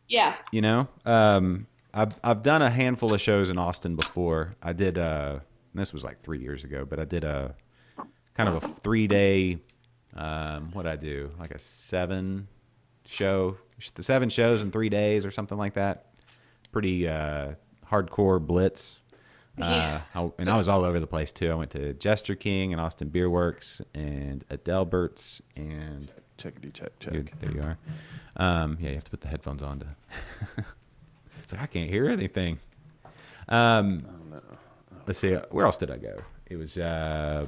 Yeah. You know, I've done a handful of shows in Austin before. I did this was like 3 years ago, but I did a kind of a 3 day. What I do like a show, the 7 shows in 3 days or something like that. Pretty hardcore blitz. Yeah. And I was all over the place too. I went to Jester King and Austin Beer Works and Adelbert's and Checkity check good, check. there you are. Yeah, you have to put the headphones on to. It's like I can't hear anything. Um, Oh no. let's see. Where else did I go? It was. Where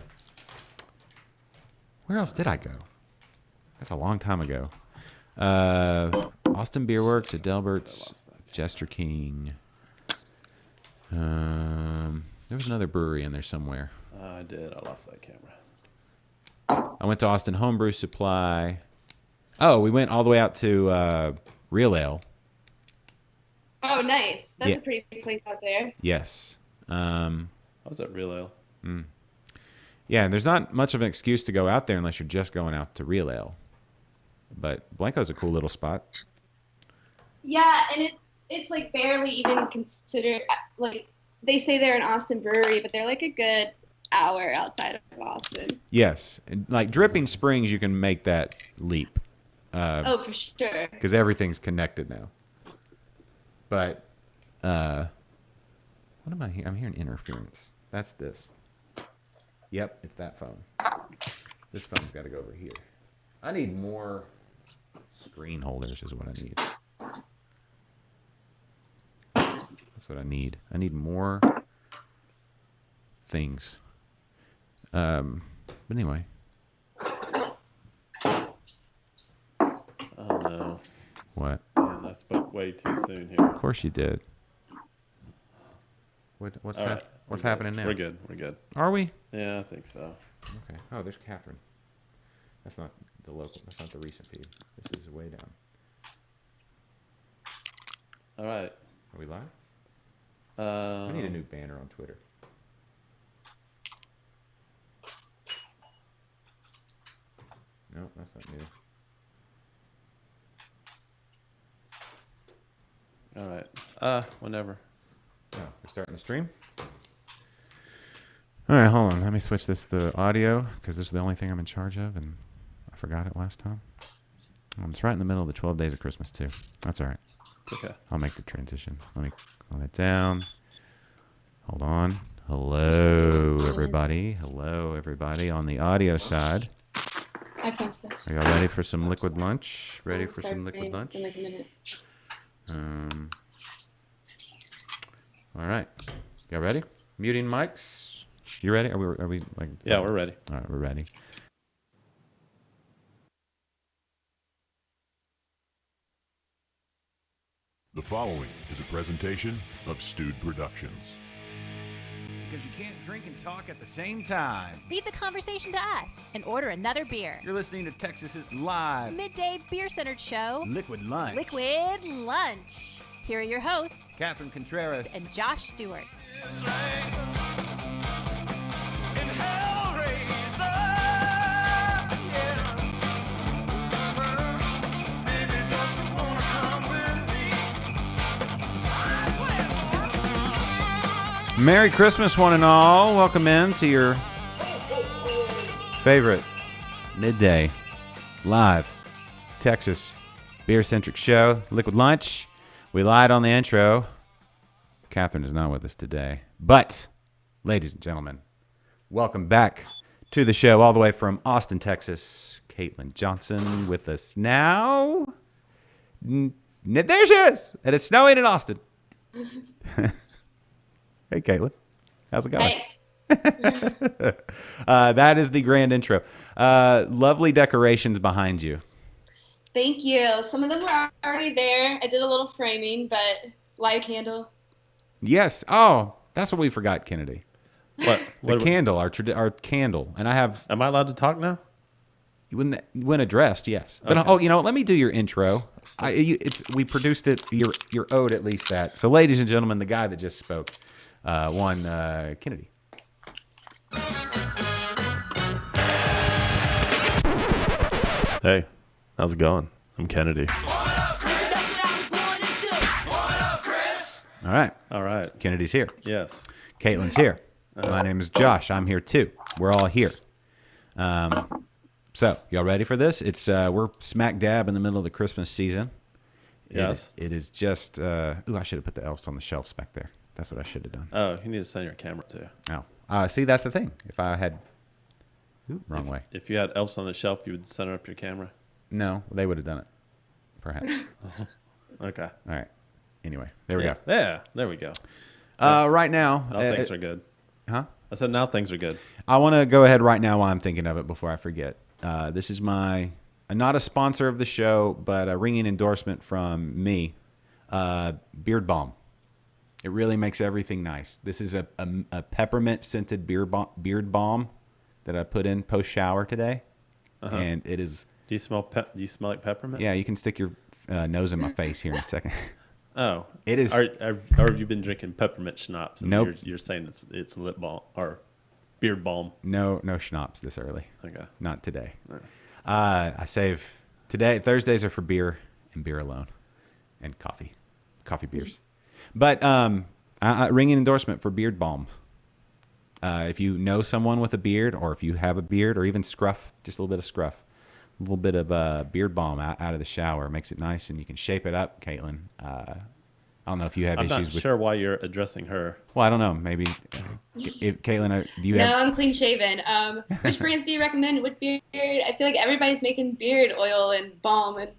else did I go? That's a long time ago. Austin Beer Works, Adelbert's, Jester King. There was another brewery in there somewhere. I did. I lost that camera. I went to Austin Homebrew Supply. Oh, we went all the way out to Real Ale. Oh, nice. That's Yeah. a pretty big place out there. Yes. I was at Real Ale. Yeah, there's not much of an excuse to go out there unless you're just going out to Real Ale. But Blanco's a cool little spot. Yeah, and it's like barely even considered like they say they're an Austin brewery, but they're like a good hour outside of Austin. Yes. And like Dripping Springs, you can make that leap. Oh, for sure. Because everything's connected now. But what am I hearing? I'm hearing interference. That's this. Yep, it's that phone. This phone's got to go over here. I need more screen holders is what I need. That's what I need. I need more things. But anyway. Oh no. What? Man, I spoke way too soon here. Of course you did. What's All that? right, What's we're happening good. now? We're good. We're good. Are we? Yeah, I think so. Okay. Oh, there's Catherine. That's not the local. That's not the recent feed. This is way down. All right. Are we live? I need a new banner on Twitter. No, that's not new. All right. Whenever. Oh, we're starting the stream? All right, hold on. Let me switch this to audio because this is the only thing I'm in charge of, and I forgot it last time. It's right in the middle of the 12 days of Christmas, too. That's all right. It's okay. I'll make the transition. Let me calm that down. Hold on. Hello, everybody. Hello, everybody on the audio side. I think so. Are y'all ready for some liquid lunch? Ready for some liquid lunch? In like a minute. All right. Y'all ready? Muting mics. You ready? Are we like? Yeah, we're ready. All right, we're ready. The following is a presentation of Stewed Productions. Because you can't drink and talk at the same time. Leave the conversation to us and order another beer. You're listening to Texas's live Midday beer-centered show, Liquid Lunch. Liquid Lunch. Here are your hosts, Catherine Contreras. and Josh Stewart. Merry Christmas, one and all. Welcome in to your favorite midday live Texas beer-centric show, Liquid Lunch. We lied on the intro. Catherine is not with us today. But, ladies and gentlemen, welcome back to the show all the way from Austin, Texas. Caitlin Johnson with us now. There she is. And it's snowing in Austin. Hey, Caitlin. How's it going? Hey. That is the grand intro. Lovely decorations behind you. Thank you. Some of them were already there. I did a little framing, but light candle. Yes. Oh, that's what we forgot, Kennedy. What? The candle, our candle. And I have, Am I allowed to talk now? when addressed, yes. But Okay. let me do your intro. We produced it. You're owed at least that. So, ladies and gentlemen, the guy that just spoke, one Kennedy. Hey, how's it going? I'm Kennedy. All right. All right. Kennedy's here. Yes. Caitlin's here. My name is Josh. I'm here too. We're all here. So y'all ready for this? It's we're smack dab in the middle of the Christmas season. Yes. It is just. Ooh, I should have put the elves on the shelves back there. That's what I should have done. Oh, you need to send your camera too. Oh, see, that's the thing. If I had, wrong way. If you had elves on the shelf, you would center up your camera. No, they would have done it. Perhaps. Okay. All right. Anyway, there we Yeah. go. Yeah. There we go. Right now, Now things are good. huh? I said now things are good. I want to go ahead right now while I'm thinking of it before I forget. This is not a sponsor of the show, but a ringing endorsement from me. Beard balm. It really makes everything nice. This is a peppermint scented beard balm that I put in post shower today, and it is. Do you smell? Do you smell like peppermint? Yeah, you can stick your nose in my face here in a second. Oh, It is. Or have you been drinking peppermint schnapps? And Nope. You're saying it's lip balm or beard balm. No schnapps this early. Okay. Not today. I save today. Thursdays are for beer and beer alone, and coffee beers. But ringing endorsement for beard balm. If you know someone with a beard, or if you have a beard, or even scruff, just a little bit of scruff, a little bit of beard balm out of the shower makes it nice, and you can shape it up, Caitlin. I don't know if you have I'm issues not with. sure why you're addressing her. Well, I don't know. Maybe, Caitlin, do you No, have? I'm clean shaven. Which brands do you recommend with beard? I feel like everybody's making beard oil and balm, and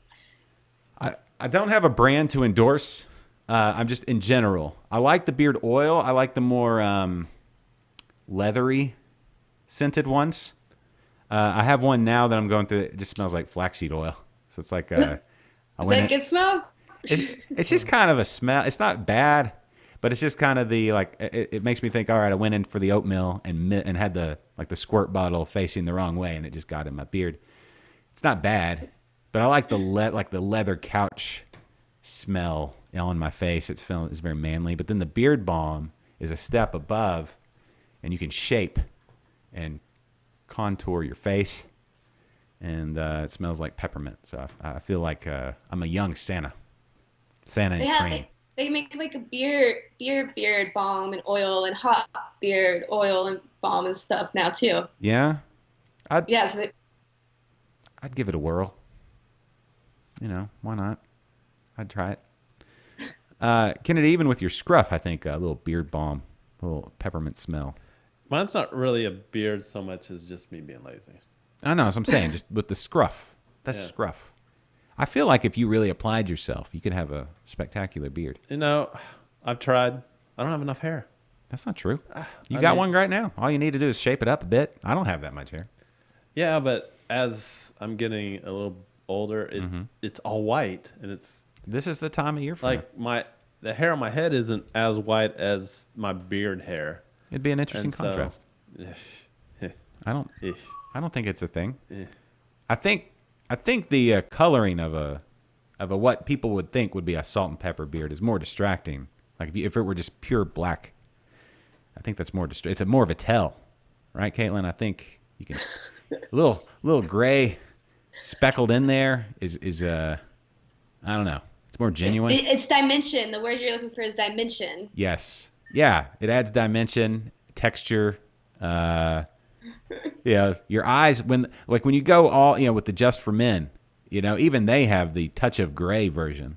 I don't have a brand to endorse. I'm just in general. I like the beard oil. I like the more leathery scented ones. I have one now that I'm going through. It just smells like flaxseed oil. So it's like is that good smell? it's just kind of a smell. It's not bad, but it's just kind of the like. It makes me think. All right, I went in for the oatmeal and had the squirt bottle facing the wrong way, and it just got in my beard. It's not bad, but I like the leather couch smell on my face. It's very manly. But then the beard balm is a step above, and you can shape and contour your face, and it smells like peppermint. So I feel like I'm a young Santa in training. They make like a beard balm and oil and hot beard oil and balm and stuff now too. Yeah, Yeah, so I'd give it a whirl. You know, why not? I'd try it. Kennedy, even with your scruff, I think a little beard balm, a little peppermint smell. Mine's not really a beard so much as just me being lazy. I know, that's what I'm saying. Just with the scruff. That's Yeah. scruff. I feel like if you really applied yourself, you could have a spectacular beard. You know, I've tried. I don't have enough hair. That's not true. You I got mean- one right now. All you need to do is shape it up a bit. I don't have that much hair. Yeah, but as I'm getting a little older, it's all white, and it's This is the time of year for it. like the hair on my head isn't as white as my beard hair. It'd be an interesting And so- contrast. I Eh. don't think it's a thing. Eh. I think the coloring of a what people would think would be a salt and pepper beard is more distracting. Like if it were just pure black, I think that's more it's more of a tell, right, Caitlin? I think you can a little gray speckled in there is I don't know. It's more genuine. it's dimension. The word you're looking for is dimension. Yes. Yeah, it adds dimension, texture. Yeah, your eyes when you go all with the Just for Men, even they have the Touch of Gray version.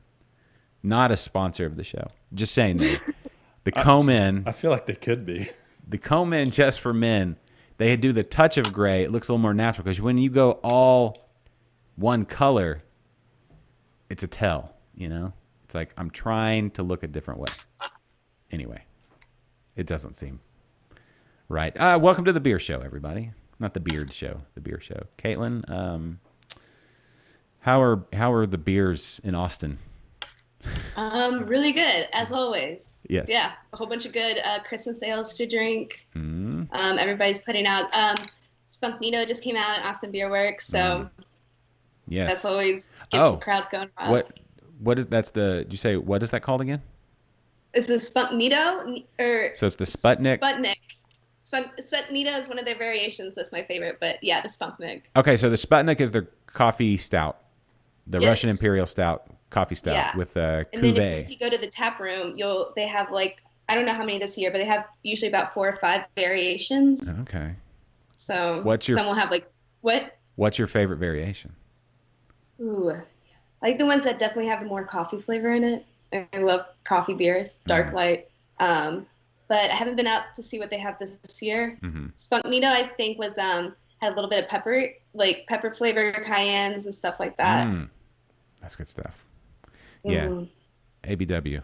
Not a sponsor of the show. Just saying the Comb In, I feel like they could be. the Comb In Just for Men, they do the Touch of Gray. It looks a little more natural because when you go all one color, it's a tell. It's like I'm trying to look a different way. Anyway, it doesn't seem right. Welcome to the beer show, everybody. Not the beard show, the beer show. Caitlin, how are the beers in Austin? Really good as always. Yes. Yeah, a whole bunch of good Christmas sales to drink. Mm. Everybody's putting out. Spunknito just came out at Austin Beer Works, so Yes. that's always gets Oh. some crowds going wild. What is did you say what is that called again? Is this Spunknito or So it's the Sputnik. Sputnik? Spunknito is one of their variations. That's my favorite, but yeah, the Spunknik. Okay, so the Sputnik is their coffee stout, the Yes. Russian Imperial Stout coffee stout Yeah. with And then if cuvee. you go to the tap room, they have like, I don't know how many this year, but they have usually about 4 or 5 variations. Okay. So What's your some will have like what? What's your favorite variation? Ooh, I like the ones that definitely have more coffee flavor in it. I love coffee beers, dark light. But I haven't been out to see what they have this year. Mm-hmm. Spunknito, I think, was had a little bit of pepper, like pepper flavor, cayennes and stuff like that. That's good stuff. Yeah. Mhm. ABW.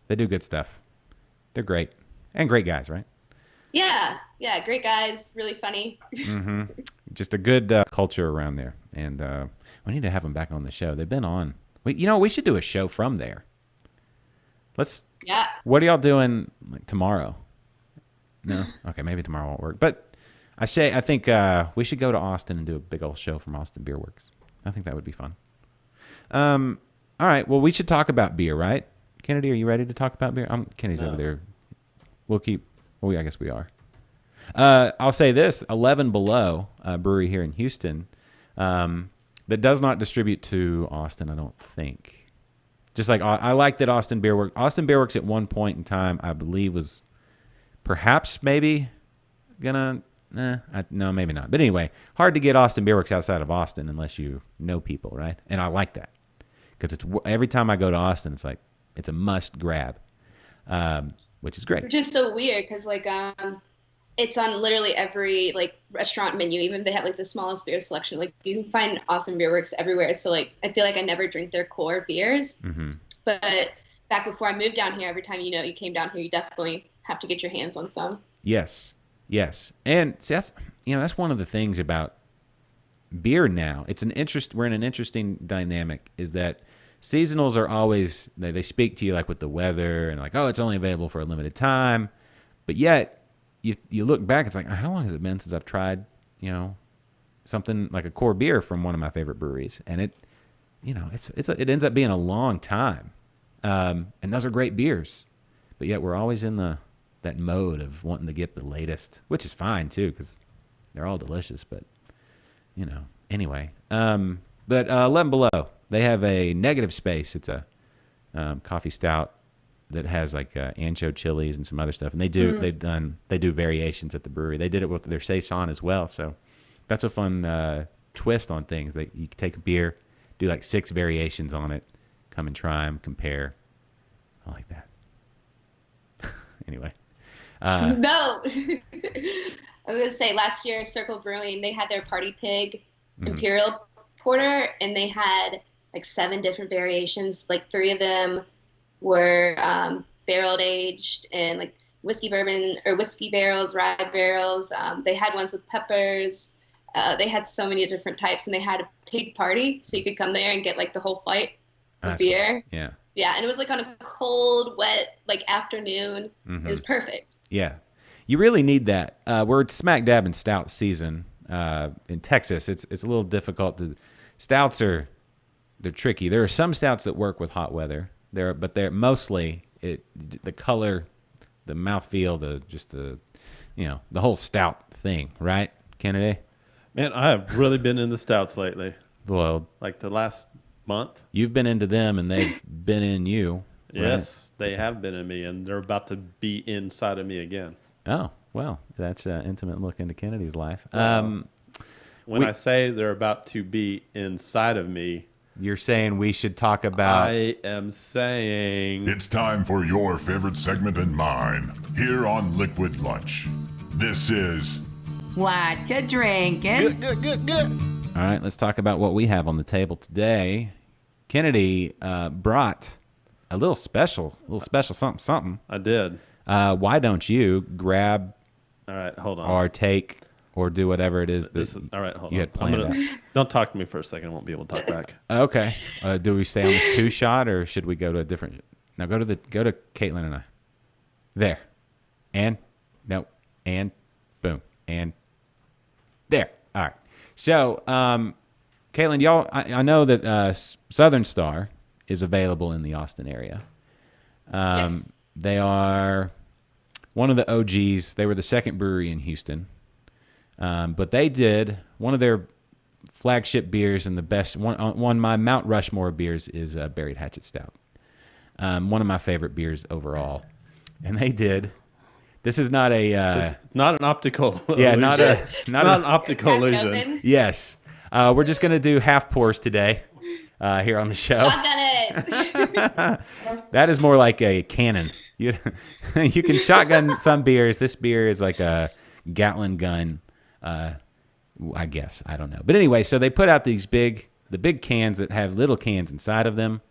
They do good stuff. They're great. And great guys, right? Yeah, great guys, really funny. Just a good culture around there. And we need to have them back on the show. They've been on. We should do a show from there. Yeah. What are y'all doing like tomorrow? No? Okay, maybe tomorrow won't work. But I think we should go to Austin and do a big old show from Austin Beer Works. I think that would be fun. All right, well, we should talk about beer, right? Kennedy, are you ready to talk about beer? Kennedy's over there. I guess we are. I'll say this, 11 Below, brewery here in Houston, that does not distribute to Austin, I don't think. Just like, I like that Austin Beer Works at one point in time, I believe was perhaps maybe gonna, no, maybe not. But anyway, hard to get Austin Beer Works outside of Austin unless you know people, right? And I like that. Because every time I go to Austin, it's like, it's a must grab, which is great. Which is so weird because like it's on literally every like restaurant menu. Even if they have like the smallest beer selection. Like you can find Awesome Beer Works everywhere. So like I feel like I never drink their core beers. Mm-hmm. But back before I moved down here, every time you came down here, you definitely have to get your hands on some. Yes. And see, that's one of the things about beer now. We're in an interesting dynamic is that seasonals are always, they speak to you like with the weather and like, oh, it's only available for a limited time. But yet you look back, it's like, how long has it been since I've tried, something like a core beer from one of my favorite breweries? And it ends up being a long time. And those are great beers. But yet we're always in that mode of wanting to get the latest, which is fine too, because they're all delicious. But, anyway. But 11 Below, they have a Negative Space. It's a coffee stout that has like ancho chilies and some other stuff. And they do variations at the brewery. They did it with their saison as well. So that's a fun twist on things. You take a beer, do like 6 variations on it, come and try them, compare. I like that. Anyway. No. I was going to say last year, Circle Brewing, they had their Party Pig Imperial Porter, and they had like 7 different variations. Like 3 of them were barrel aged and like whiskey bourbon or whiskey barrels, rye barrels. They had ones with peppers. They had so many different types, and they had a pig party, so you could come there and get like the whole flight of beer. Cool. Yeah. Yeah, and it was like on a cold, wet like afternoon. It was perfect. Yeah, you really need that. We're smack dab in stout season in Texas. It's a little difficult to. Stouts they're tricky. There are some stouts that work with hot weather. But they're mostly the color, the mouthfeel, the whole stout thing, right, Kennedy? Man, I have really been into stouts lately. Well, Like the last month. you've been into them and they've been in you. Right? Yes, they have been in me, and they're about to be inside of me again. Oh, well, that's an intimate look into Kennedy's life. When I say they're about to be inside of me, you're saying we should talk about. I am saying It's time for your favorite segment and mine here on Liquid Lunch. This is What you drinking? All right, let's talk about what we have on the table today. Kennedy brought a little special something. I did. Why don't you grab All right, hold on. or take or do whatever it is that all right, hold you on. had planned out? Don't talk to me for a second. I won't be able to talk back. Okay. Do we stay on this 2 shot or should we go to a different? Now go to Caitlin and I. There, and nope, and boom, and there. All right. So, Caitlin, y'all, I know that Southern Star is available in the Austin area. Yes. They are one of the OGs. They were the second brewery in Houston. But they did one of their flagship beers and the best one of my Mount Rushmore beers is Buried Hatchet Stout. One of my favorite beers overall. And they did. This is not a not an optical. yeah, illusion. not an optical Crack illusion. open. yes. We're just gonna do half pours today here on the show. Shotgun it. That is more like a cannon. You can shotgun some beers. This beer is like a Gatling gun. I guess I don't know, but anyway, so they put out the big cans that have little cans inside of them.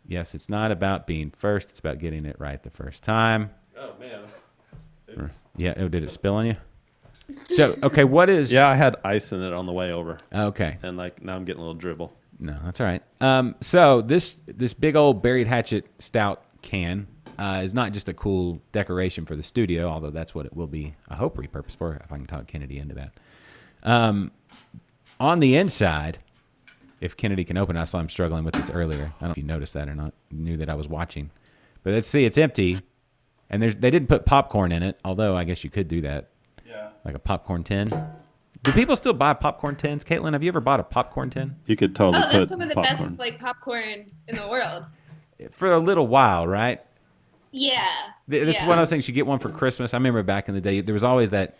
Yes, it's not about being first; it's about getting it right the first time. Oh man. Yeah. Oh, did it spill on you? So okay, what is? Yeah, I had ice in it on the way over, Okay. and like now I'm getting a little dribble. No, that's all right. So this big old Buried Hatchet Stout can is not just a cool decoration for the studio, although that's what it will be, I hope, repurposed for, if I can talk Kennedy into that. On the inside, if Kennedy can open it, I saw him struggling with this earlier. I don't know if you noticed that or not, knew that I was watching. But let's see, it's empty, and they didn't put popcorn in it, although I guess you could do that. Yeah. Like a popcorn tin. Do people still buy popcorn tins? Caitlin, have you ever bought a popcorn tin? You could totally Oh, put that's some of the popcorn. best like popcorn in the world. For a little while, right? Yeah. This is yeah. one of those things you get one for Christmas. I remember back in the day, there was always that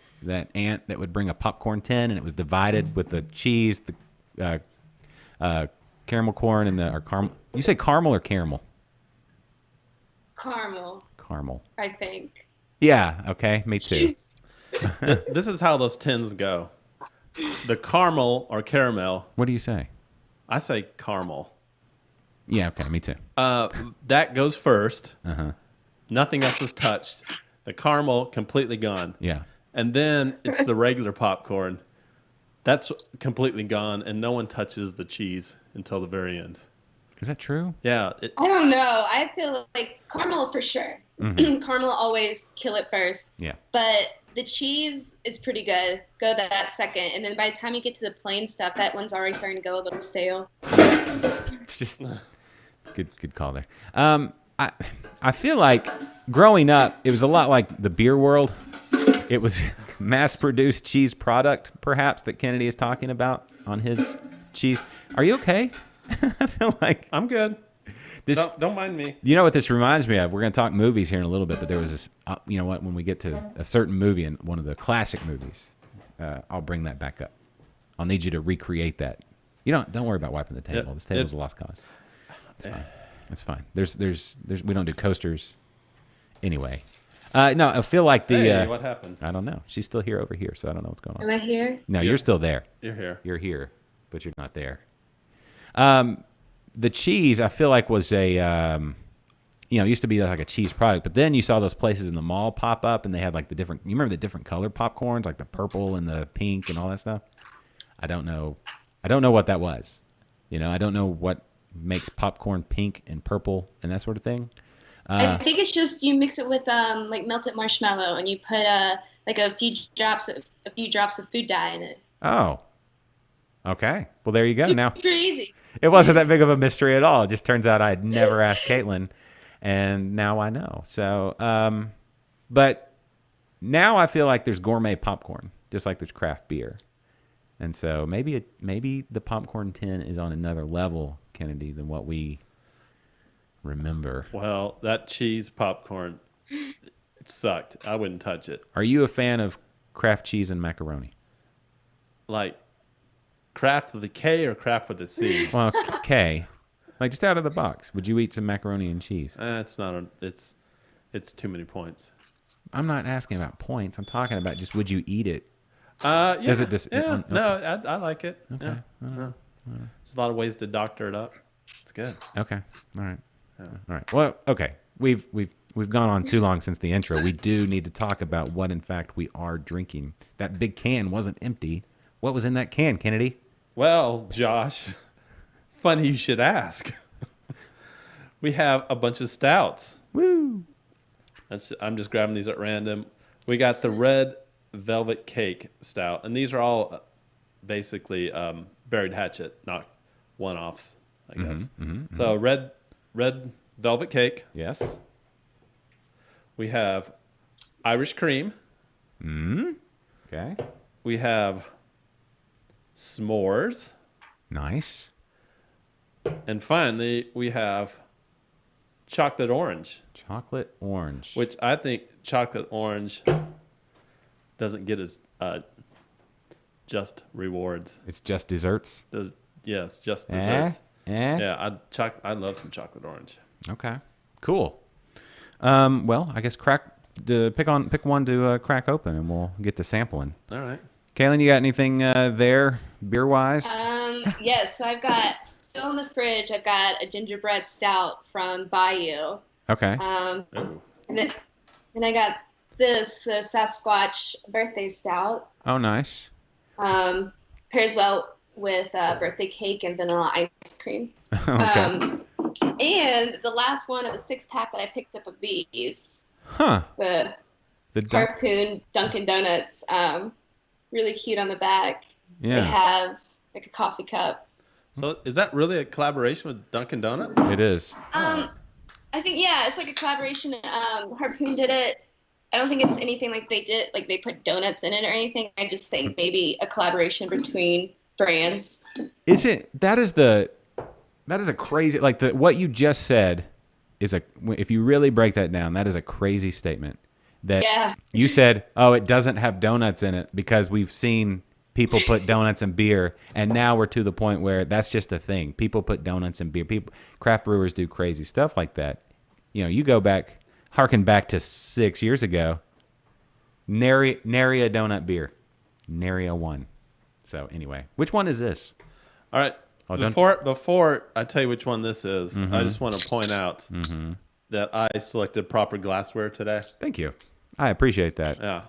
aunt that would bring a popcorn tin, and it was divided with the cheese, the caramel corn, and or caramel. You say caramel or caramel? Caramel, Caramel. I think. Yeah. Okay. Me too. This is how those tins go. The caramel or caramel. What do you say? I say caramel. Yeah. Okay. Me too. That goes first. Uh-huh. Nothing else is touched. The caramel completely gone. Yeah. And then it's the regular popcorn. That's completely gone, and no one touches the cheese until the very end. Is that true? Yeah. I don't know. I feel like caramel for sure. Caramel always kill it first. Yeah. But the cheese is pretty good. Go that second. And then by the time you get to the plain stuff, that one's already starting to go a little stale. It's just good call there. I feel like growing up, it was a lot like the beer world. It was mass-produced cheese product, perhaps, that Kennedy is talking about on his cheese. Are you okay? I feel like I'm good. this. Don't mind me. You know what this reminds me of? We're going to talk movies here in a little bit, but there was this. You know what? When we get to a certain movie and one of the classic movies, I'll bring that back up. I'll need you to recreate that. You don't worry about wiping the table. Yeah, This table's a lost cause. It's fine. It's fine. There's we don't do coasters. Anyway, no, I feel like the. Hey, what happened? I don't know. She's still here over here, so I don't know what's going on. Am I here? No, you're still there. You're here. You're here, but you're not there. The cheese, I feel like, was a, used to be like a cheese product, but then you saw those places in the mall pop up, and they had like you remember the different colored popcorns, like the purple and the pink and all that stuff? I don't know what that was. I don't know what makes popcorn pink and purple and that sort of thing. I think it's just you mix it with like melted marshmallow and you put like a few drops of food dye in it. Oh, okay. Well, there you go. Now Super easy. it wasn't that big of a mystery at all. It just turns out I had never asked Caitlin, and now I know. So, but now I feel like there's gourmet popcorn, just like there's craft beer, and so maybe the popcorn tin is on another level, Kennedy, than what we remember. Well, that cheese popcorn, it sucked. I wouldn't touch it. Are you a fan of Kraft cheese and macaroni? Like Kraft with a K or Kraft with a C? Well, K, like just out of the box. Would you eat some macaroni and cheese? It's not. It's too many points. I'm not asking about points. I'm talking about just would you eat it? Yeah. Does it Yeah. okay. No, I like it. Okay. Yeah. No. There's a lot of ways to doctor it up. It's good. Okay. All right. All right. Well, okay. We've gone on too long since the intro. We do need to talk about what, in fact, we are drinking. That big can wasn't empty. What was in that can, Kennedy? Well, Josh, funny you should ask. We have a bunch of stouts. Woo! I'm just grabbing these at random. We got the Red Velvet Cake Stout, and these are all basically Buried Hatchet, not one-offs, I guess. So Red Velvet Cake. Yes. We have Irish Cream. Okay. We have s'mores. Nice. And finally, we have chocolate orange, Chocolate orange. which I think chocolate orange doesn't get as just rewards. It's just desserts. Yes, just desserts. Yeah. Yeah, I love some chocolate orange. Okay. Cool. Well, I guess pick one to crack open, and we'll get to sampling. All right. Kaylin, you got anything there, beer wise? Yes. So I've got still in the fridge. I've got a gingerbread stout from Bayou. Okay. Oh. And then I got the Sasquatch birthday stout. Oh, nice. Pairs well with birthday cake and vanilla ice cream. Okay. And the last one of the 6-pack that I picked up of these, Huh. the Harpoon Dunkin' Donuts, really cute on the back. They Yeah. have like a coffee cup. So is that really a collaboration with Dunkin' Donuts? It is. I think, yeah, it's like a collaboration. Harpoon did it. I don't think it's anything like they did, like they put donuts in it or anything. I just think maybe a collaboration between brands. That is a crazy, like what you just said if you really break that down, that is a crazy statement. That Yeah. you said, oh, it doesn't have donuts in it because we've seen people put donuts in beer, and now we're to the point where that's just a thing. People put donuts in beer. Craft brewers do crazy stuff like that. You know, you harken back to 6 years ago, nary a donut beer, nary a one. So anyway, which one is this? All right. Oh, don't- Before I tell you which one this is, I just want to point out that I selected proper glassware today. Thank you. I appreciate that. Yeah.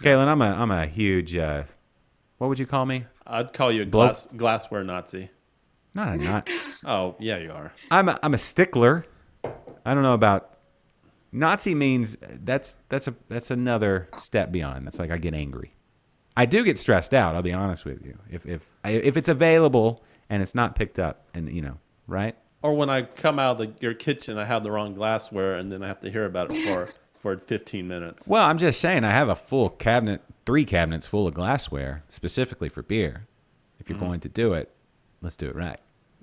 Kaylin, I'm a huge, what would you call me? I'd call you a Bloke. glassware Nazi. Not. Oh, yeah, you are. I'm a stickler. I don't know about Nazi means that's another step beyond. That's like I get angry. I do get stressed out. I'll be honest with you. If it's available and it's not picked up, and right? Or when I come out of your kitchen, I have the wrong glassware, and then I have to hear about it for 15 minutes. Well, I'm just saying I have a full cabinet, 3 cabinets full of glassware specifically for beer. If you're going to do it, let's do it right.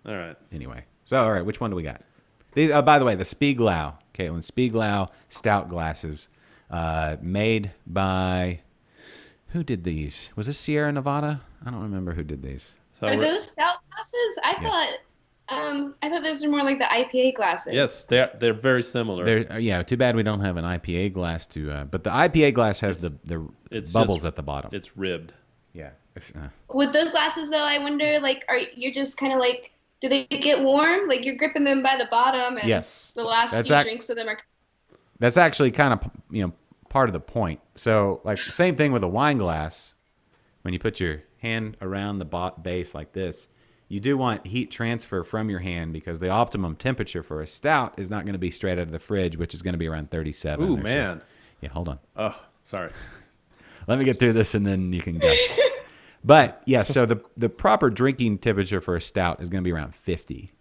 All right. Anyway, so all right, which one do we got? By the way, the Spieglau, Caitlin, Spieglau stout glasses, made by who did these? Was this Sierra Nevada? I don't remember who did these. So Are those stout glasses? I thought those were more like the IPA glasses. yes, they're very similar. Too bad we don't have an IPA glass but the IPA glass has the it's bubbles just- at the bottom. It's ribbed. Yeah. With those glasses, though, I wonder, like, are you just kind of like, do they get warm? Like, you're gripping them by the bottom, and Yes. the last That's few drinks of them are. That's actually kind of part of the point. So like same thing with a wine glass. When you put your hand around the base like this, you do want heat transfer from your hand because the optimum temperature for a stout is not going to be straight out of the fridge, which is going to be around 37. Ooh, or so. man. Yeah, hold on. Oh, sorry. Let me get through this and then you can go. But yeah, so the proper drinking temperature for a stout is going to be around 50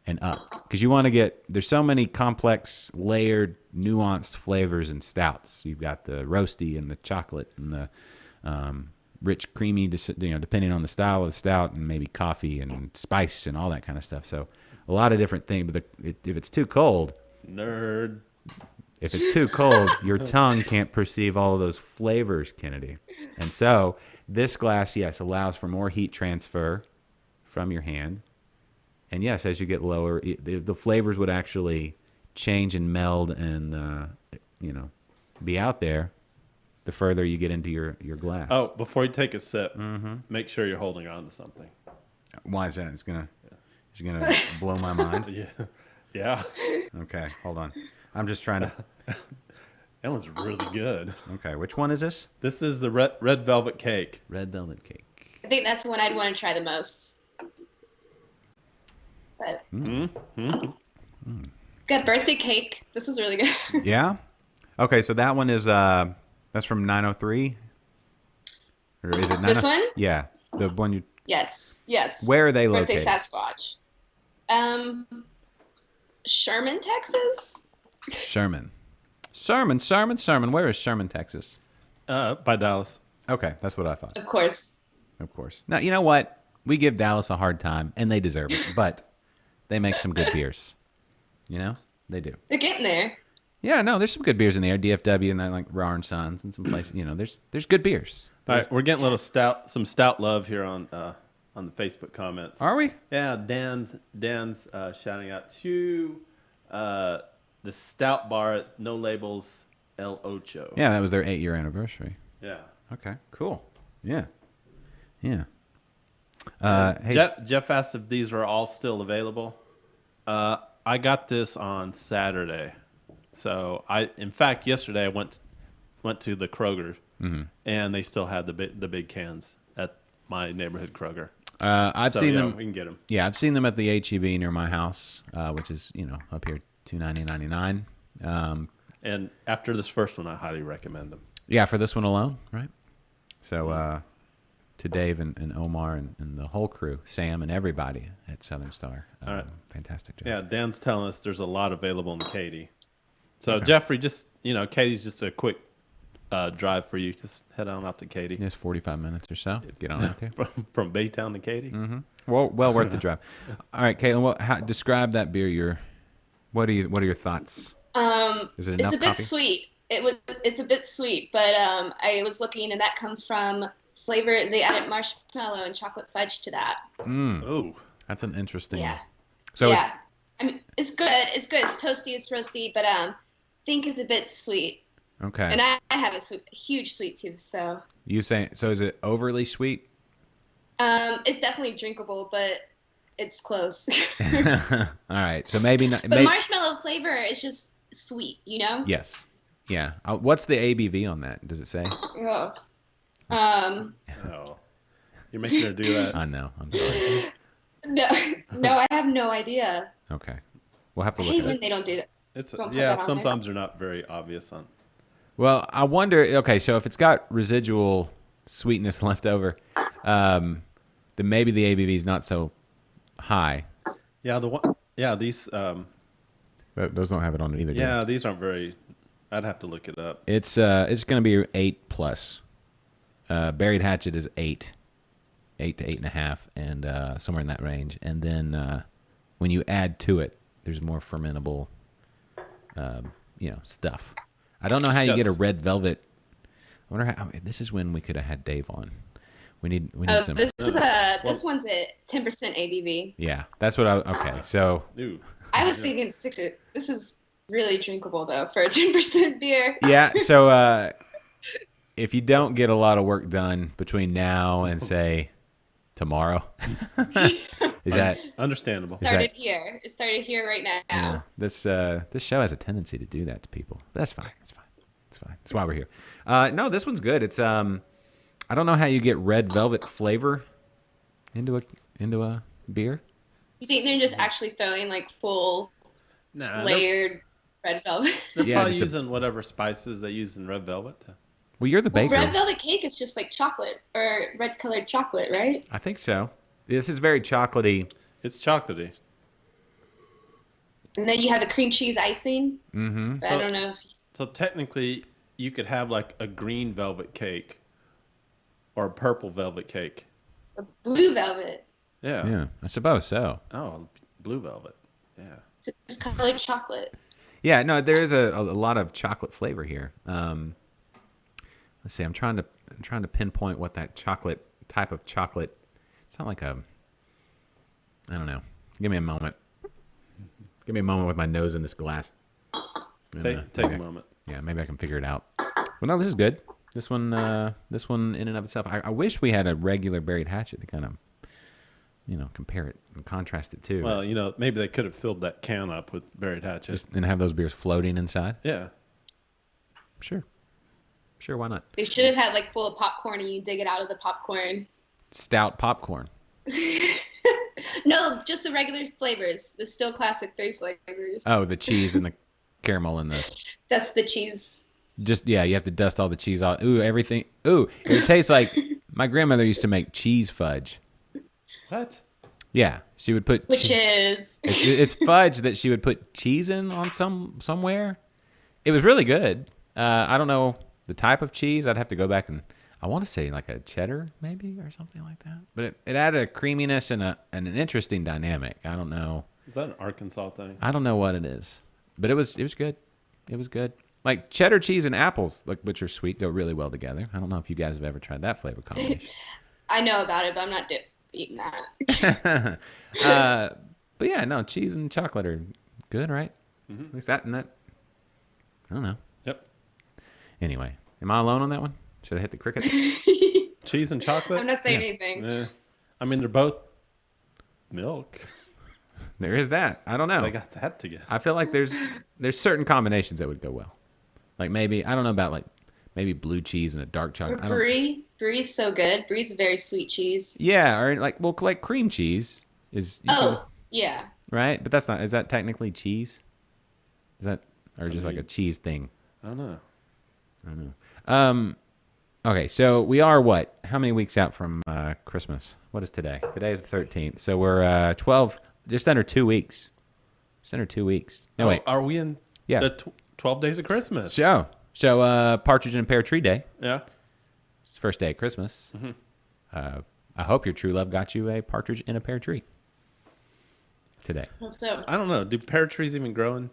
and up because you want to there's so many complex, layered, nuanced flavors in stouts. You've got the roasty and the chocolate and the rich, creamy, depending on the style of the stout, and maybe coffee and spice and all that kind of stuff. So a lot of different things. But if it's too cold, Nerd. if it's too cold, your tongue can't perceive all of those flavors, Kennedy. And so this glass, yes, allows for more heat transfer from your hand. And yes, as you get lower, the flavors would actually change and meld and, be out there the further you get into your glass. Oh, before you take a sip, make sure you're holding on to something. Why is that? It's gonna blow my mind. Yeah. Yeah. Okay, hold on. I'm just trying to. That one's really good. Okay, which one is this? This is the red velvet cake. Red velvet cake. I think that's the one I'd want to try the most. But got birthday cake. This is really good. Yeah. Okay, so that one is that's from 903, or is it 903? This one? Yeah, the one you. Yes. Where are they Birthday located? Sasquatch. Sherman, Texas. Sherman. Where is Sherman, Texas? By Dallas. Okay, that's what I thought. Of course. Of course. Now, you know what? We give Dallas a hard time, and they deserve it. But they make some good beers. You know? They do. They're getting there. Yeah, no, there's some good beers in there. DFW and then like Raw and Sons and some places. You know, there's good beers. All right, we're getting a little some stout love here on the Facebook comments. Are we? Yeah, Dan's shouting out to the Stout Bar at No Labels El Ocho. Yeah, that was their 8-year anniversary. Yeah. Okay, cool. Yeah. Yeah. Hey, Jeff asked if these are all still available. I got this on Saturday. So in fact, yesterday I went to the Kroger, and they still had the big cans at my neighborhood Kroger. I've seen them. We can get them. Yeah, I've seen them at the HEB near my house, which is up here $2.99. And after this first one, I highly recommend them. Yeah, for this one alone, right? So to Dave and Omar and the whole crew, Sam and everybody at Southern Star, All right. Fantastic job. Yeah, Dan's telling us there's a lot available in Katy. So Jeffrey, just Katie's just a quick drive for you. Just head on out to Katy. Just 45 minutes or so. Get on out there. From Baytown to Katy. Mm-hmm. Well worth the drive. All right, Caitlin, describe that beer. What are your thoughts? Is it enough It's a bit coffee? sweet. It's a bit sweet, but I was looking, and that comes from flavor. They added marshmallow and chocolate fudge to that. Oh, That's an interesting. Yeah. So yeah. I mean, it's good. It's good. It's toasty. It's roasty, but I think it's a bit sweet. Okay. And I have a huge sweet tooth, so. You saying so? Is it overly sweet? It's definitely drinkable, but it's close. All right. So maybe not. But marshmallow flavor is just sweet, you know? Yes. Yeah. What's the ABV on that? Does it say? Oh. oh, you're making her do that. I know. I'm sorry. No, I have no idea. Okay. We'll have to I look hate at when it. they don't do that. Don't put that on Sometimes they're not very obvious on. Well, I wonder. Okay, so if it's got residual sweetness left over, then maybe the ABV is not so high. Yeah, these. Those don't have it on it either. do Yeah, they? these aren't very. I'd have to look it up. It's going to be 8+. Buried Hatchet is 8 to 8.5, and somewhere in that range. And then when you add to it, there's more fermentable, stuff. I don't know how you get a red velvet. I wonder how. This is when we could have had Dave on. We need some. This one's at 10% ABV. Yeah, that's what okay. So Ooh. I was thinking 6. This is really drinkable though for a 10% beer. yeah, so if you don't get a lot of work done between now and say tomorrow, is that Understandable. It started here right now. yeah, this show has a tendency to do that to people. But that's fine. It's fine. That's why we're here. No, this one's good. It's I don't know how you get red velvet flavor into a beer. You think they're just actually throwing like full Nah, layered red velvet? they're Yeah, probably just a- using whatever spices they use in Red Velvet. Well, you're the Well, baker. red velvet cake is just like chocolate or red colored chocolate, right? I think so. This is very chocolatey. It's chocolatey. And then you have the cream cheese icing. Mm-hmm. But I don't know if So technically, you could have like a green velvet cake or a purple velvet cake. blue velvet, Yeah. Yeah, I suppose so. Oh, blue velvet. Yeah. just colored chocolate. Yeah, no, there is a lot of chocolate flavor here. Let's see. I'm trying to pinpoint what that type of chocolate. It's not like I don't know. Give me a moment. Give me a moment with my nose in this glass. And, Take maybe a moment. Yeah, maybe I can figure it out. Well, no, this is good. This one in and of itself. I wish we had a regular Buried Hatchet to kind of, compare it and contrast it too. Well, maybe they could have filled that can up with Buried Hatchet. and have those beers floating inside. Yeah. Sure, why not? They should have had like full of popcorn and you dig it out of the popcorn. Stout popcorn. No, just the regular flavors. The still classic 3 flavors. Oh, the cheese and the caramel and the That's the cheese. you have to dust all the cheese off. Ooh, everything. Ooh, it tastes like my grandmother used to make cheese fudge. What? Yeah, she would put Which is it's fudge that she would put cheese in on somewhere. It was really good. I don't know the type of cheese. I'd have to go back and I want to say like a cheddar maybe or something like that. But it added a creaminess and an interesting dynamic. I don't know. Is that an Arkansas thing? I don't know what it is, but it was good. It was good. Like cheddar cheese and apples, like which are sweet, go really well together. I don't know if you guys have ever tried that flavor combination. I know about it, but I'm not eating that. But yeah, no, cheese and chocolate are good, right? At least that and that. I don't know. Yep. Anyway, am I alone on that one? Should I hit the cricket? Cheese and chocolate? I'm not saying anything. I mean, they're both milk. There is that. I don't know. They got that together. I feel like there's certain combinations that would go well. Like maybe, I don't know about like maybe blue cheese and a dark chocolate. Or brie. Brie's so good. Brie's a very sweet cheese. Yeah, or like cream cheese is. Yeah. Right, but that's not. Is that technically cheese? Is that or just like a cheese thing? I don't know. Okay, so we are what? How many weeks out from Christmas? What is today? Today is the 13th. So we're 12, just under 2 weeks. Just under 2 weeks. No, wait. Are we in the 12 days of Christmas? So Partridge in a Pear Tree Day. Yeah. It's the first day of Christmas. I hope your true love got you a partridge in a pear tree today. Hope so. I don't know. Do pear trees even grow in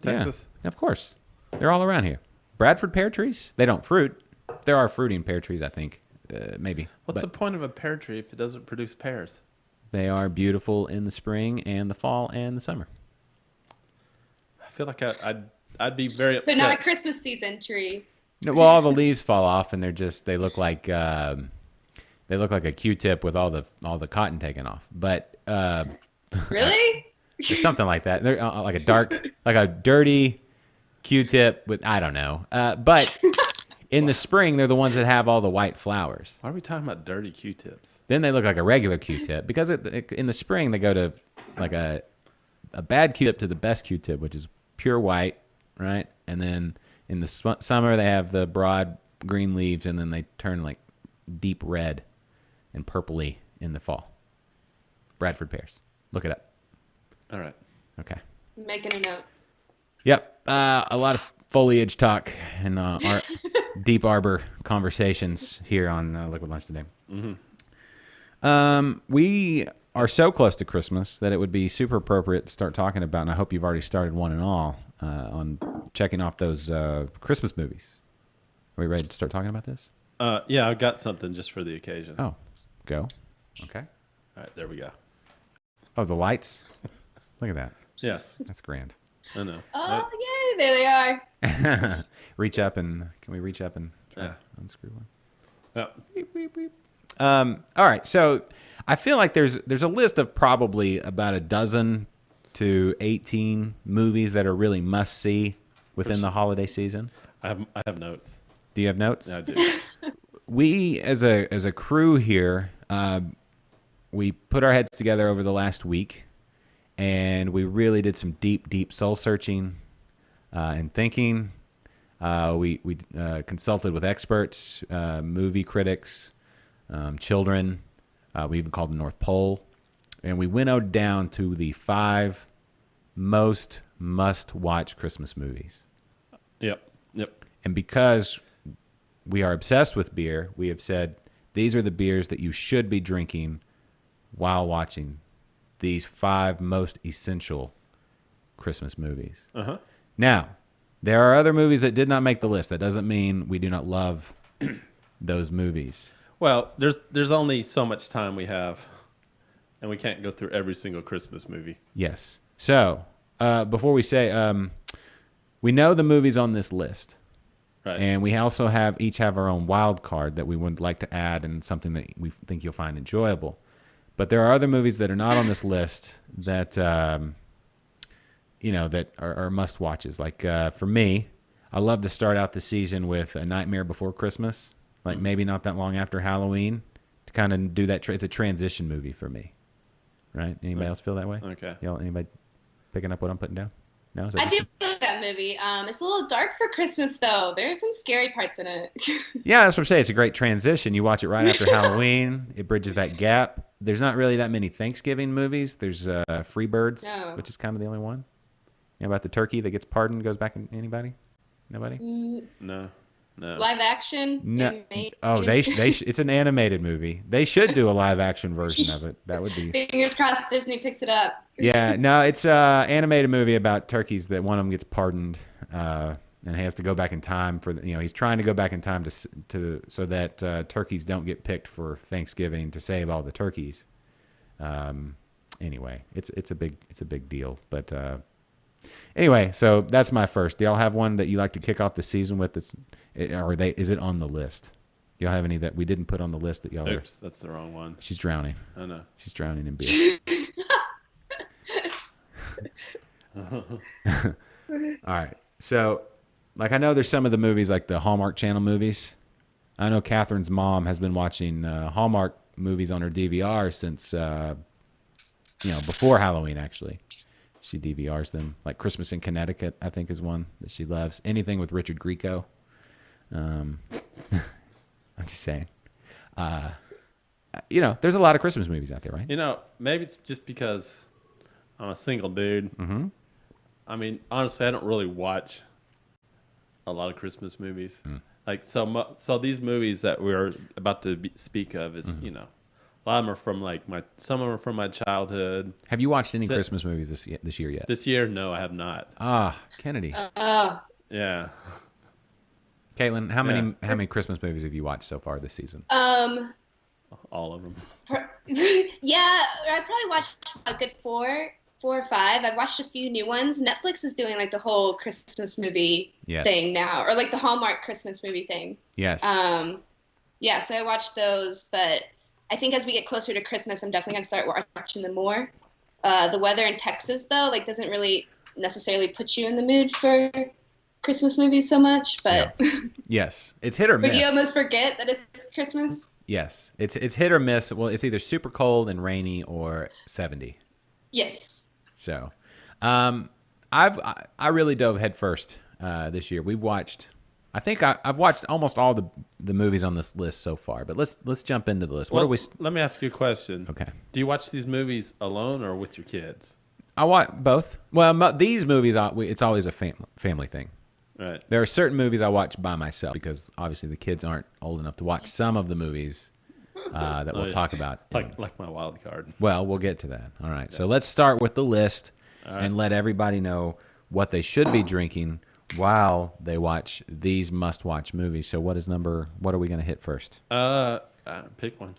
Texas? Yeah, of course. They're all around here. Bradford pear trees? They don't fruit. There are fruiting pear trees, I think. Maybe. What's the point of a pear tree if it doesn't produce pears? They are beautiful in the spring and the fall and the summer. I feel like I'd be very upset. So not a Christmas season tree. No, well, all the leaves fall off and they look like a Q-tip with all the cotton taken off. But really? Something like that. They're like a dirty Q-tip with, I don't know. But in the spring, they're the ones that have all the white flowers. Why are we talking about dirty Q-tips? Then they look like a regular Q-tip because in the spring they go to like a bad Q-tip to the best Q-tip, which is pure white, right? And then in the summer they have the broad green leaves, and then they turn like deep red and purpley in the fall. Bradford pears. Look it up. All right. Okay. Making a note. Yep. A lot of foliage talk and our deep arbor conversations here on Liquid Lunch today. We are so close to Christmas that it would be super appropriate to start talking about, and I hope you've already started one and all, on checking off those Christmas movies. Are we ready to start talking about this? Yeah, I've got something just for the occasion. Oh, go. Okay. All right, there we go. Oh, the lights? Look at that. Yes. That's grand. I know. Oh, yay, there they are. Reach up and can we reach up and try to unscrew one? Yeah. Beep, beep, beep. All right, so I feel like there's a list of probably about a dozen to 18 movies that are really must see within the holiday season. I have notes. Do you have notes? Yeah, I do. We as a crew here, we put our heads together over the last week, and we really did some deep soul searching and thinking. We consulted with experts, movie critics, children. We even called the North Pole, and we winnowed down to the 5 most must-watch Christmas movies. Yep. And because we are obsessed with beer, we have said these are the beers that you should be drinking while watching these 5 most essential Christmas movies. Uh-huh. Now, there are other movies that did not make the list. That doesn't mean we do not love those movies. Well, there's only so much time we have, and we can't go through every single Christmas movie. Yes. So, before we say, we know the movies on this list. Right. And we also each have our own wild card that we would like to add and something that we think you'll find enjoyable. But there are other movies that are not on this list that, that are must watches. Like for me, I love to start out the season with A Nightmare Before Christmas, like maybe not that long after Halloween, to kind of do that. It's a transition movie for me, right? Anybody else feel that way? Okay. Anybody picking up what I'm putting down? No, I do like that movie. It's a little dark for Christmas, though. There's some scary parts in it. Yeah, that's what I'm saying. It's a great transition. You watch it right after Halloween. It bridges that gap. There's not really that many Thanksgiving movies. There's Freebirds, which is kind of the only one. You know about the turkey that gets pardoned, goes back in anybody? Nobody? No. No. Live action? No. Animated? Oh, it's an animated movie. They should do a live action version of it. That would be. Fingers crossed Disney picks it up. Yeah, no, it's a animated movie about turkeys that one of them gets pardoned, and he has to go back in time he's trying to go back in time to so that turkeys don't get picked for Thanksgiving to save all the turkeys. Anyway, it's a big deal, but anyway, so that's my first. Do y'all have one that you like to kick off the season with? Is it on the list? Do y'all have any that we didn't put on the list that y'all are? Oops, that's the wrong one. She's drowning. I know. She's drowning in beer. All right. So, I know there's some of the movies, like the Hallmark Channel movies. I know Catherine's mom has been watching Hallmark movies on her DVR since, before Halloween, actually. She DVRs them. Like Christmas in Connecticut, I think, is one that she loves. Anything with Richard Grieco. I'm just saying. There's a lot of Christmas movies out there, right? Maybe it's just because I'm a single dude. Mm-hmm. I mean, honestly, I don't really watch a lot of Christmas movies. Like, so these movies that we're about to speak of is, a lot of them are from some of them are from my childhood. Have you watched any Christmas movies this year yet? This year, no, I have not. Kennedy. Yeah. Caitlin, how many Christmas movies have you watched so far this season? All of them. Yeah, I probably watched a good four or five. I've watched a few new ones. Netflix is doing the whole Christmas movie thing now, or the Hallmark Christmas movie thing. Yes. Yeah, so I watched those, but I think as we get closer to Christmas, I'm definitely gonna start watching them more. The weather in Texas, though, doesn't really necessarily put you in the mood for Christmas movies so much, but yes, it's hit or miss. But you almost forget that it's Christmas. Yes, it's hit or miss. Well, it's either super cold and rainy or 70. Yes. So, I really dove headfirst this year. We've watched. I think I've watched almost all the movies on this list so far. But let's jump into the list. Well, let me ask you a question. Okay. Do you watch these movies alone or with your kids? I watch both. Well, these movies, it's always a family thing. Right. There are certain movies I watch by myself because obviously the kids aren't old enough to watch some of the movies that we'll talk about. Like my wild card. Well, we'll get to that. All right. So let's start with the list and let everybody know what they should be drinking while they watch these must-watch movies. So what are we going to hit first? Pick one.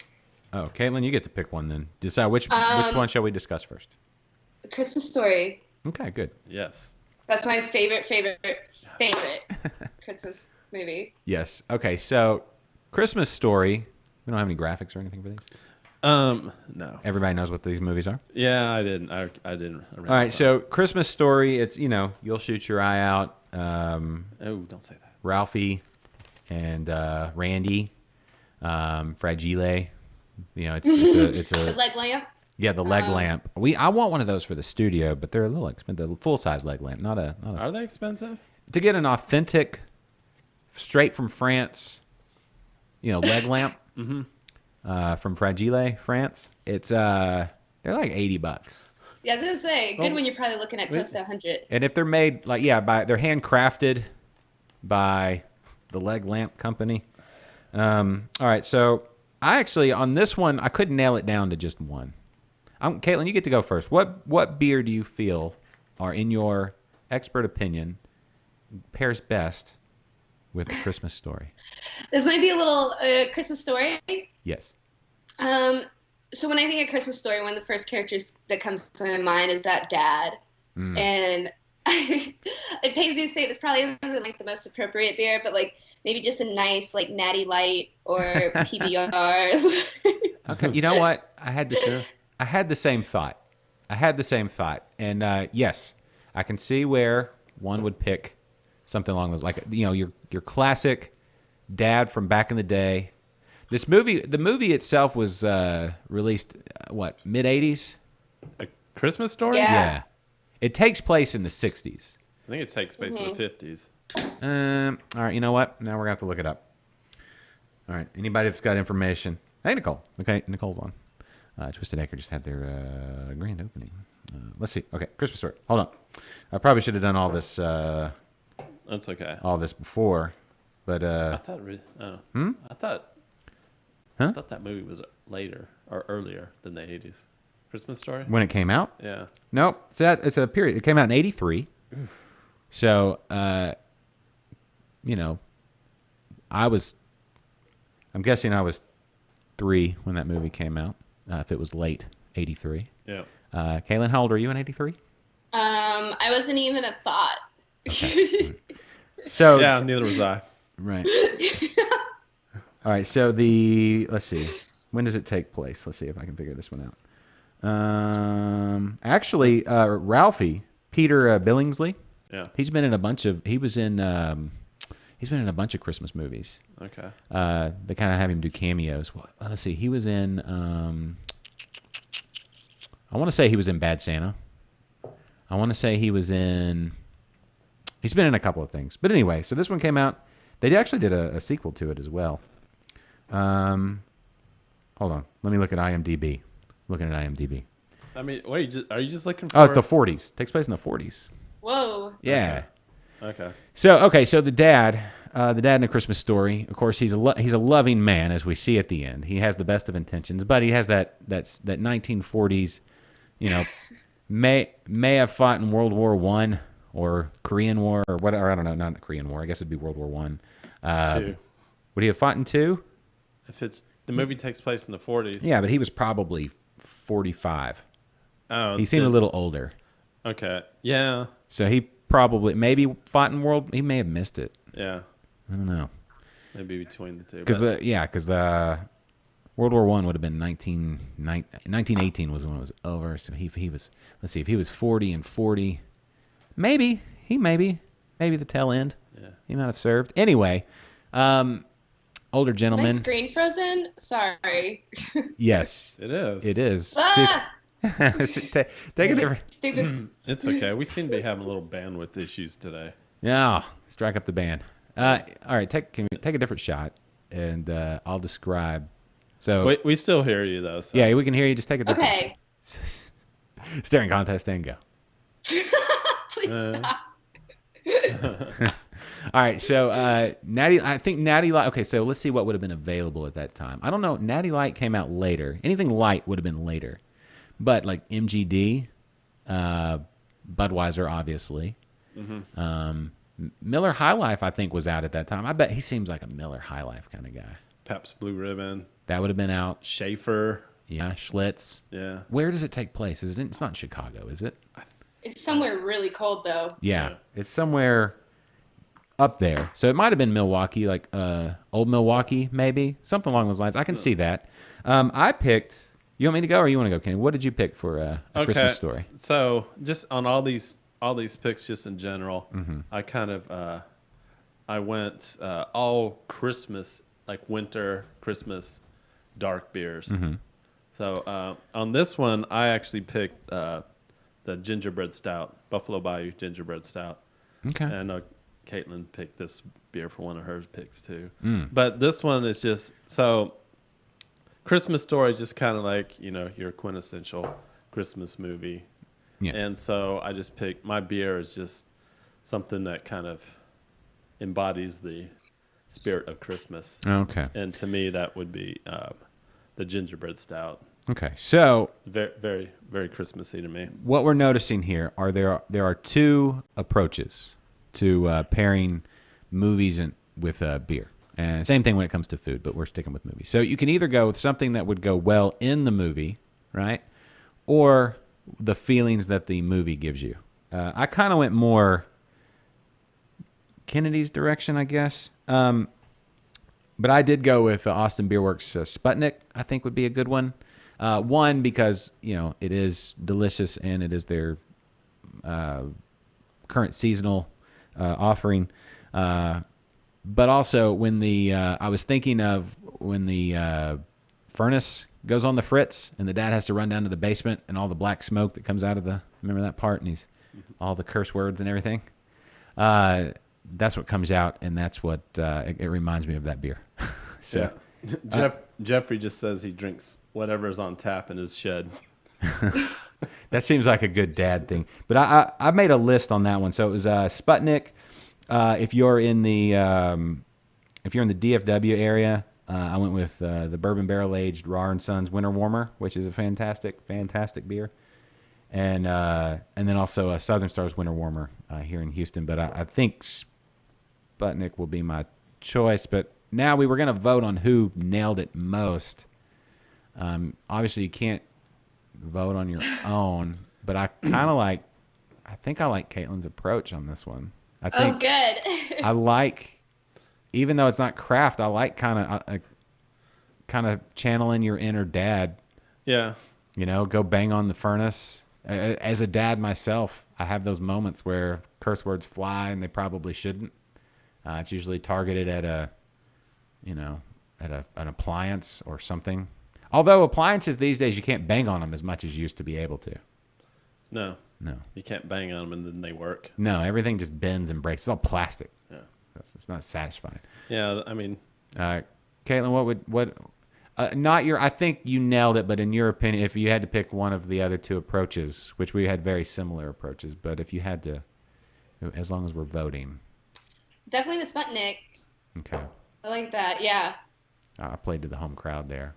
Oh, Caitlin, you get to pick one then. Decide which one shall we discuss first? The Christmas Story. Okay, good. Yes. That's my favorite Christmas movie. Yes. Okay, so Christmas Story. We don't have any graphics or anything for these? No. Everybody knows what these movies are? Yeah, I didn't. I didn't. All right, so Christmas Story, it's, You'll Shoot Your Eye Out. Don't say that. Ralphie and Randy, Fragile. It's a The leg lamp. Yeah, the leg lamp. I want one of those for the studio, but they're a little expensive. The full-size leg lamp, not a. Are they expensive? To get an authentic, straight from France, leg lamp from Fragile, France. It's they're like $80. Yeah, I was gonna say, good when you're probably looking at close to 100. And if they're made they're handcrafted by the leg lamp company. All right, so I actually on this one I couldn't nail it down to just one. Caitlin, you get to go first. What beer do you feel, or in your expert opinion, pairs best with A Christmas Story? This might be a little Christmas Story. Yes. So when I think of Christmas Story, one of the first characters that comes to my mind is that dad. And it pains me to say this probably isn't the most appropriate beer, but maybe just a nice Natty Light or PBR. Okay, you know what? I had the same thought. And yes, I can see where one would pick something along those, your classic dad from back in the day. The movie itself was released mid '80s? A Christmas Story? Yeah. It takes place in the '60s. I think it takes place in the 50s. All right, you know what? Now we're gonna have to look it up. All right, anybody that's got information. Hey, Nicole. Okay, Nicole's on. Twisted Acre just had their grand opening. Let's see. Okay, Christmas Story. Hold on. I probably should have done all this. That's okay. All this before. But I thought I thought Huh? I thought that movie was later or earlier than the 80s. Christmas Story? when it came out, Yeah. nope. It's a period. It came out in '83. So, I'm guessing I was 3 when that movie came out. If it was late '83. Yeah. Kaylin, how old are you in '83? I wasn't even a thought. So Yeah, neither was I. right. All right. So let's see. When does it take place? Let's see if I can figure this one out. Actually, Ralphie, Peter Billingsley, Yeah. he's been in a bunch of. He's been in a bunch of Christmas movies. Okay. They kind of have him do cameos. Let's see. He was in. I want to say he was in Bad Santa. I want to say he was in. He's been in a couple of things, but anyway. So this one came out. They actually did a sequel to it as well. Hold on. Let me look at IMDb. Looking at IMDb. I mean, what are you just looking for? Oh, it's the 40s. Takes place in the 40s. Whoa. Yeah. Okay. So the dad in A Christmas Story, of course, he's a loving man, as we see at the end. He has the best of intentions, but he has that 1940s, may have fought in World War I or Korean War or whatever. I don't know, not the Korean War. I guess it'd be World War One. 2. Would he have fought in 2? If the movie takes place in the 40s. Yeah, but he was probably 45. Oh, He seemed a little older, Okay. Yeah. so he probably maybe fought in World. He may have missed it. Yeah. I don't know. Maybe between the two. Because but- the World War I would have been 1918 was when it was over. So he was, let's see, if he was 40 and 40, maybe the tail end. Yeah. He might have served. Anyway, older My gentleman. screen frozen? Sorry. Yes, It is. it is. See Ah! if- take a different. Stupid. It's okay. We seem to be having a little bandwidth issues today. Yeah, strike up the band. All right, take a different shot, and I'll describe. So We still hear you though. So. yeah, we can hear you. Just take a different Okay. staring contest and go. Please stop. All right, so Natty, I think Natty Light. Okay, so let's see what would have been available at that time. I don't know. Natty Light came out later. Anything light would have been later, but like MGD, Budweiser, obviously. Miller High Life, I think, was out at that time. I bet he seems like a Miller High Life kind of guy. Pabst Blue Ribbon, That would have been out. Schaefer. Yeah, Schlitz. Yeah. Where does it take place? It's not in Chicago, is it? It's somewhere really cold though. Yeah, Yeah. it's somewhere up there. So it might have been Milwaukee, like old Milwaukee, maybe something along those lines. I can see that. I picked. You want me to go, or you want to go, Kenny? What did you pick for a Christmas Story? So just on all these picks, just in general, Mm-hmm. I kind of I went all Christmas, like winter Christmas dark beers. Mm-hmm. So on this one, I actually picked the gingerbread stout, Buffalo Bayou gingerbread stout. Okay. And I know Caitlin picked this beer for one of her picks too. Mm. But this one is just so Christmas Story is just kind of like, your quintessential Christmas movie. Yeah. And so I just picked my beer is just something that kind of embodies the spirit of Christmas. Okay. And to me, that would be the gingerbread stout. Okay. So Very, very, very Christmassy to me. what we're noticing here are there are two approaches to pairing movies with beer. And same thing when it comes to food, but we're sticking with movies. So you can either go with something that would go well in the movie, right? Or the feelings that the movie gives you. I kind of went more Kennedy's direction, I guess. But I did go with Austin Beer Works Sputnik, I think would be a good one. One, because, it is delicious and it is their current seasonal offering. But also when I was thinking of when the furnace goes on the fritz and the dad has to run down to the basement and all the black smoke that comes out of remember that part? And he's all the curse words and everything. That's what comes out, and that's what it reminds me of that beer. So Jeffrey just says he drinks whatever's on tap in his shed. that seems like a good dad thing. But I made a list on that one. So it was Sputnik. If you're in the if you're in the DFW area, I went with the Bourbon Barrel Aged Rahr and Sons Winter Warmer, which is a fantastic beer, and then also Southern Stars Winter Warmer here in Houston. But I think Sputnik will be my choice. But now we were going to vote on who nailed it most. Obviously, you can't vote on your own, but I think I like Caitlin's approach on this one. I think good. I like, even though it's not craft, I like kind of channeling your inner dad. Yeah. You know, go bang on the furnace. As a dad myself, I have those moments where curse words fly and they probably shouldn't. It's usually targeted at an appliance or something. Although appliances these days, you can't bang on them as much as you used to be able to. No. No. You can't bang on them and then they work. No, everything just bends and breaks. It's all plastic. Yeah. It's not satisfying. Yeah, I mean. Caitlin, I think you nailed it, but in your opinion, if you had to pick one of the other two approaches, which we had very similar approaches, but if you had to, as long as we're voting. Definitely the Sputnik. Okay. I like that, yeah. I played to the home crowd there.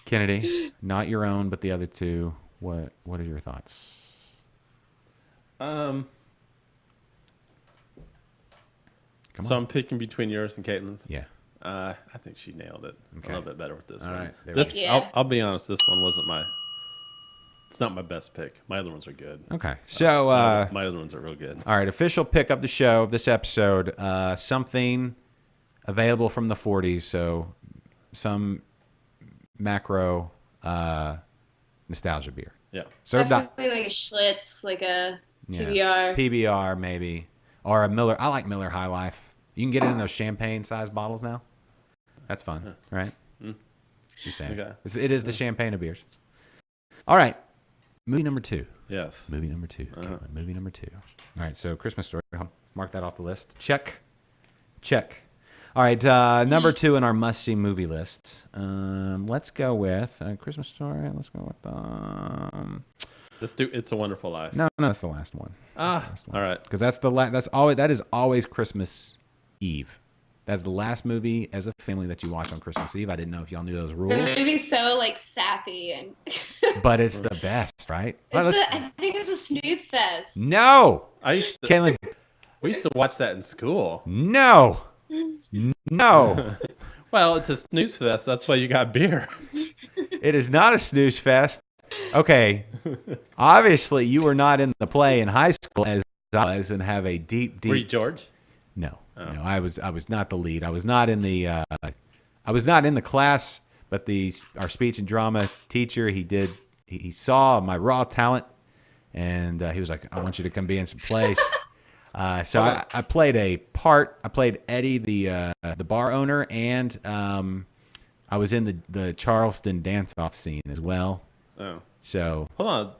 Kennedy, not your own, but the other two. What are your thoughts? I'm picking between yours and Caitlin's. Yeah. I think she nailed it a little bit better with this one. Right, this, yeah. I'll be honest, this one wasn't it's not my best pick. My other ones are good. Okay. So my other ones are real good. All right, official pick of the show, this episode, something available from the 40s, so some macro nostalgia beer. Yeah. Served up. Definitely like a Schlitz, like a PBR. PBR maybe, or a Miller. I like Miller High Life. You can get it in those champagne-sized bottles now. That's fun, right? Just saying. Okay. It is the champagne of beers. All right, movie number 2. Yes. Movie number 2. Caitlin, movie number 2. All right, so Christmas Story. I'll mark that off the list. Check. All right, number 2 in our must-see movie list. Let's go with Christmas Story. Let's go with Let's do It's a Wonderful Life. No, that's the last one. All right. Because that is always Christmas Eve. That's the last movie as a family that you watch on Christmas Eve. I didn't know if y'all knew those rules. The movie's so like sappy and. But it's the best, right? I think it's a snooze fest. No, Caitlin, we used to watch that in school. No. Well, it's a snooze fest. That's why you got beer. It is not a snooze fest. Okay. Obviously, you were not in the play in high school as I was and have a deep. Were you George? No. No, I was not the lead. I was not in the class, but our speech and drama teacher, he saw my raw talent and he was like, "I want you to come be in some plays." So I played a part. I played Eddie, the bar owner, and I was in the Charleston dance-off scene as well. Oh. So hold on,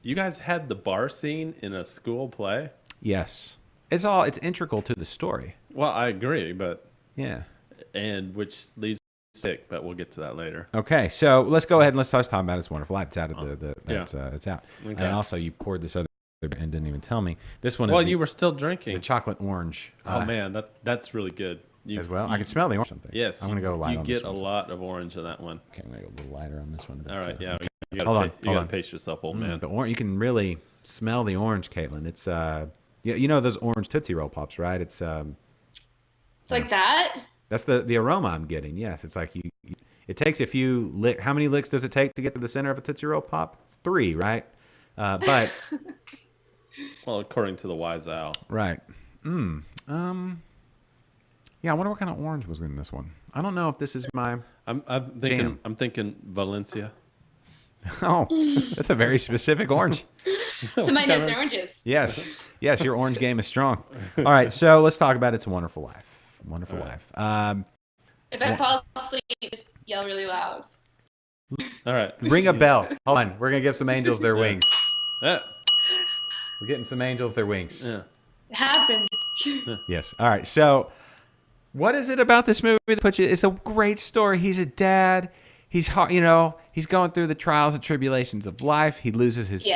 you guys had the bar scene in a school play? Yes, it's integral to the story. Well, I agree, but yeah, and which leads to sick, but we'll get to that later. Okay, so let's go ahead and let's talk about It's Wonderful Life. It's out of it's out. Okay. And also, you poured this other and didn't even tell me. This one is you were still drinking the chocolate orange. Oh man, that's really good. As well, I can smell the orange. Something. Yes, I'm gonna go light. You get a lot of orange in that one. Okay, I'm gonna go a little lighter on this one. All right, yeah. You gotta pace yourself, old man. The orange, you can really smell the orange, Caitlin. It's you know those orange Tootsie Roll Pops, right? It's like that. That's the aroma I'm getting. Yes, it's like it takes a few licks. How many licks does it take to get to the center of a Tootsie Roll Pop? It's 3, right? But well, according to the Wise Owl, right? Yeah, I wonder what kind of orange was in this one. I don't know if this is my. I'm thinking Valencia. Oh, that's a very specific orange. Somebody knows their oranges. Yes, your orange game is strong. All right, so let's talk about It's a Wonderful Life. Wonderful Life. If I fall asleep, just yell really loud. All right. Ring a bell. Hold on. We're going to give some angels their wings. Yeah. We're getting some angels their wings. Yeah. It happens. Yes. All right. So what is it about this movie that puts you? It's a great story. He's a dad. He's hard, he's going through the trials and tribulations of life. He loses his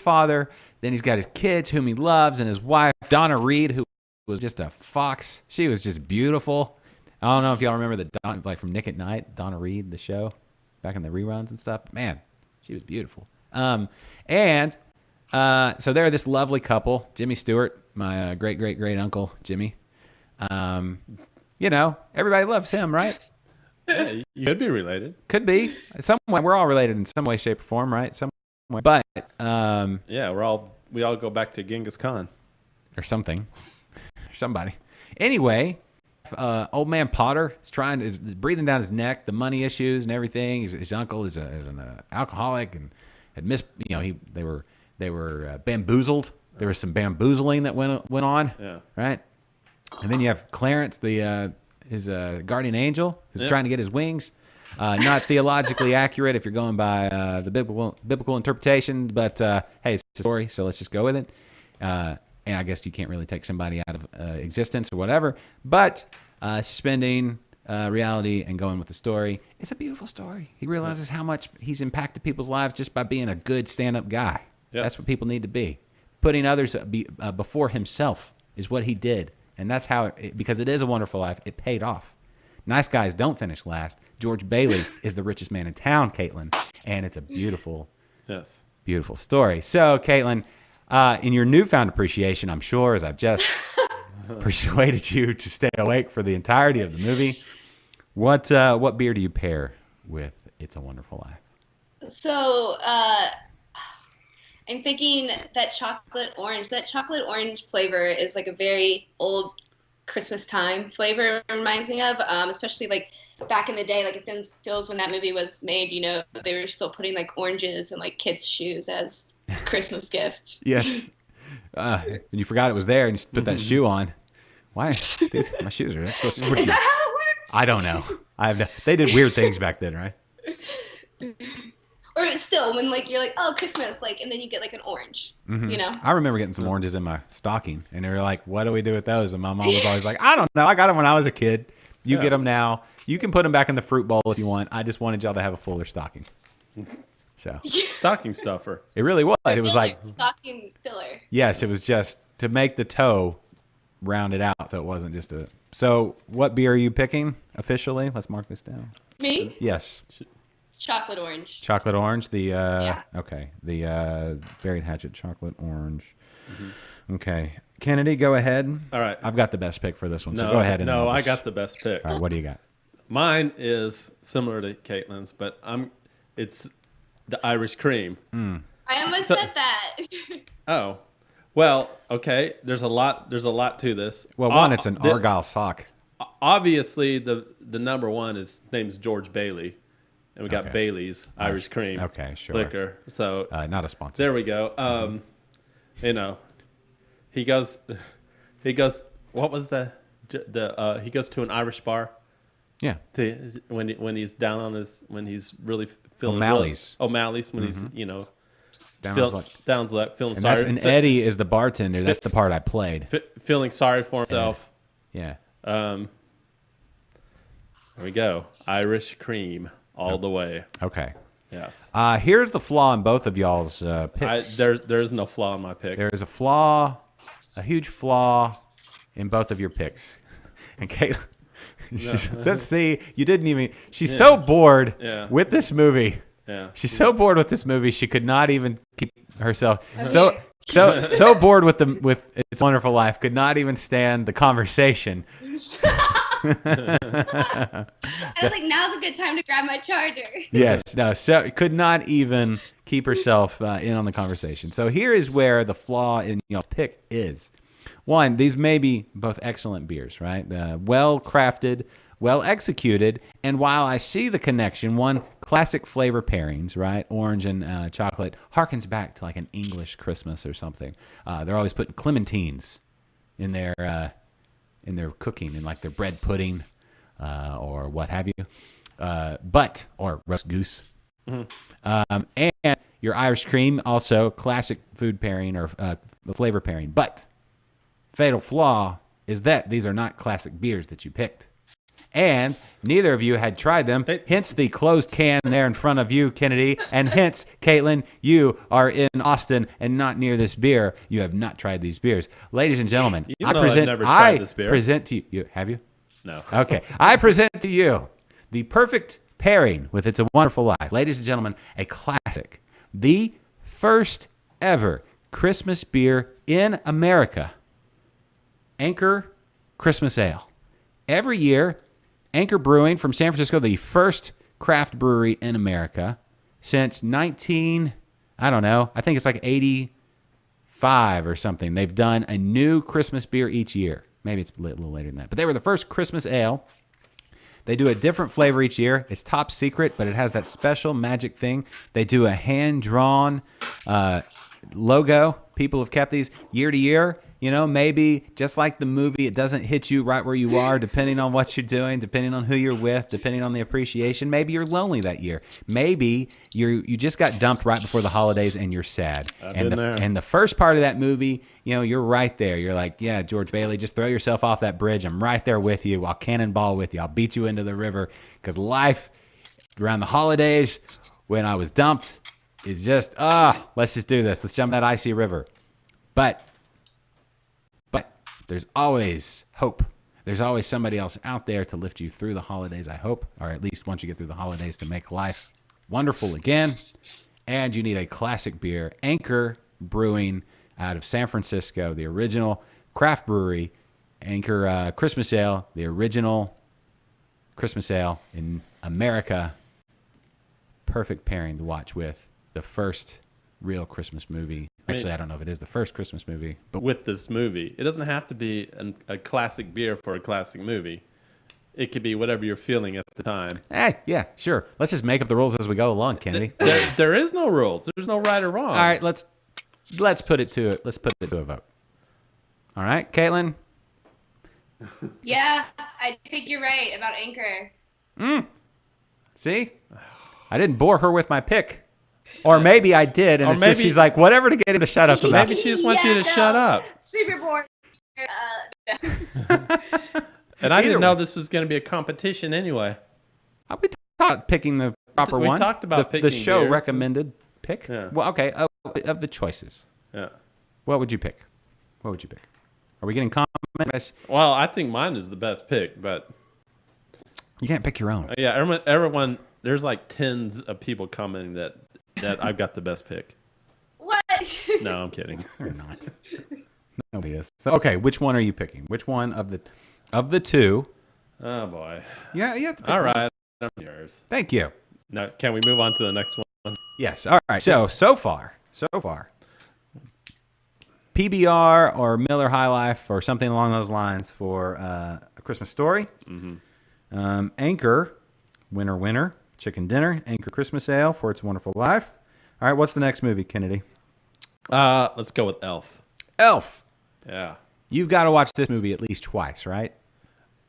father. Then he's got his kids whom he loves and his wife, Donna Reed, who was just a fox. She was just beautiful. I don't know if y'all remember like from Nick at Night, Donna Reed, the show, back in the reruns and stuff. Man, she was beautiful. So they're this lovely couple, Jimmy Stewart, my great uncle Jimmy. Everybody loves him, right? Yeah, you could be related. Could be. Somewhere we're all related in some way, shape, or form, right? Some way. But yeah, we all go back to Genghis Khan or something, or somebody. Anyway, old man Potter is breathing down his neck, the money issues and everything. His uncle is an alcoholic and had missed. They were bamboozled. There was some bamboozling that went on. Yeah. Right. And then you have Clarence, his guardian angel, who's trying to get his wings. Not theologically accurate if you're going by the biblical interpretation, but hey, it's a story, so let's just go with it. And I guess you can't really take somebody out of existence or whatever, but suspending reality and going with the story. It's a beautiful story. He realizes how much he's impacted people's lives just by being a good stand-up guy. Yes. That's what people need to be. Putting others before himself is what he did. And that's how, because it is a wonderful life, it paid off. Nice guys don't finish last. George Bailey is the richest man in town, Caitlin. And it's a beautiful story. So, Caitlin, in your newfound appreciation, I'm sure, as I've just persuaded you to stay awake for the entirety of the movie, what beer do you pair with It's a Wonderful Life? So, I'm thinking that chocolate orange. That chocolate orange flavor is like a very old Christmas time flavor. It reminds me of, especially like back in the day, like it feels when that movie was made. They were still putting like oranges in like kids' shoes as Christmas gifts. Yes. And you forgot it was there, and you put that shoe on. Why? My shoes are so squishy. Is that how it works? I don't know. They did weird things back then, right? Or still, when like you're like, oh, Christmas, like, and then you get like an orange, I remember getting some oranges in my stocking, and they were like, "What do we do with those?" And my mom was always like, "I don't know. I got them when I was a kid. You get them now. You can put them back in the fruit bowl if you want. I just wanted y'all to have a fuller stocking." So stocking stuffer. It really was. It was like stocking filler. Yes, it was just to make the toe rounded out, so it wasn't just a. So, what beer are you picking officially? Let's mark this down. Me? Yes. Chocolate orange. Chocolate orange. The Buried Hatchet chocolate orange. Mm-hmm. Okay, Kennedy, go ahead. All right, I've got the best pick for this one. So go ahead. I got the best pick. All right, what do you got? Mine is similar to Caitlin's, but it's the Irish cream. I almost said that. Oh, well, okay. There's a lot to this. Well, one, it's an Argyle sock. Obviously, the number one name's George Bailey. And we got Bailey's Irish Cream. Okay, sure. Liquor. So not a sponsor. There we go. He goes. What was he goes to an Irish bar. Yeah. When he's down on when he's really feeling O'Malley's. O'Malley's when he's down his luck, feeling sorry. And Eddie is the bartender. That's the part I played. Feeling sorry for himself. Yeah. There we go. Irish Cream. All the way. Okay. Yes. Here's the flaw in both of y'all's picks. There's no flaw in my pick. There's a huge flaw in both of your picks. And Caitlin, let's see, you didn't even. She's so bored with this movie. Yeah. She's so bored with this movie. She could not even keep herself. So bored with It's a Wonderful Life. Could not even stand the conversation. I was like, now's a good time to grab my charger. Yes, no, so could not even keep herself in on the conversation. So here is where the flaw in your pick is. One, these may be both excellent beers, right? Well crafted, well executed, and while I see the connection, one, classic flavor pairings, right? Orange and chocolate harkens back to like an English Christmas or something. They're always putting clementines in their cooking, in like their bread pudding or what have you, or roast goose. Mm-hmm. And your Irish cream, also classic food pairing or flavor pairing. But fatal flaw is that these are not classic beers that you picked. And neither of you had tried them, hence the closed can there in front of you, Kennedy, and hence, Caitlin, you are in Austin and not near this beer. You have not tried these beers. Ladies and gentlemen, I've never tried this beer. present to you. Have you? No. Okay. I present to you the perfect pairing with It's a Wonderful Life. Ladies and gentlemen, a classic. The first ever Christmas beer in America. Anchor Christmas Ale. Every year, Anchor Brewing from San Francisco, the first craft brewery in America since I think it's like 85 or something. They've done a new Christmas beer each year. Maybe it's a little later than that. But they were the first Christmas ale. They do a different flavor each year. It's top secret, but it has that special magic thing. They do a hand-drawn logo. People have kept these year to year. You know, maybe just like the movie, it doesn't hit you right where you are, depending on what you're doing, depending on who you're with, depending on the appreciation. Maybe you're lonely that year. Maybe you just got dumped right before the holidays and you're sad. And the first part of that movie, you know, you're right there. You're like, yeah, George Bailey, just throw yourself off that bridge. I'm right there with you. I'll cannonball with you. I'll beat you into the river. Because life around the holidays, when I was dumped, is just, let's just do this. Let's jump that icy river. But there's always hope. There's always somebody else out there to lift you through the holidays, I hope, or at least once you get through the holidays, to make life wonderful again. And you need a classic beer. Anchor Brewing out of San Francisco, the original craft brewery. Anchor Christmas Ale, the original Christmas Ale in America. Perfect pairing to watch with the first real Christmas movie. Actually, I don't know if it is the first Christmas movie. But with this movie, it doesn't have to be a classic beer for a classic movie. It could be whatever you're feeling at the time. Yeah, sure. Let's just make up the rules as we go along, Kennedy. There is no rules. There's no right or wrong. All right, let's put it to it. Let's put it to a vote. All right, Caitlin? Yeah, I think you're right about Anchor. See? I didn't bore her with my pick. Or maybe I did, and just she's like, whatever to get him to shut up about. Maybe she just wants you to shut up. Super boring. And I didn't know this was going to be a competition anyway. We talked about picking the proper one. We talked about picking the show beers. Recommended pick. Yeah. Well, okay, of the choices. Yeah. What would you pick? Are we getting comments? Well, I think mine is the best pick, but you can't pick your own. Yeah, everyone. There's like tens of people commenting that I've got the best pick. What? No, I'm kidding. You're not. Nobody is. So, okay, which one are you picking? Which one of the two? Oh boy. Yeah, you have to pick all one. right. Yours. Thank you. Now, can we move on to the next one? Yes. All right. So far, PBR or Miller High Life or something along those lines for A Christmas Story. Mm-hmm. Anchor, winner, Chicken Dinner. Anchor Christmas Ale for It's a Wonderful Life. All right. What's the next movie, Kennedy? Let's go with Elf. Elf. Yeah. You've got to watch this movie at least twice, right?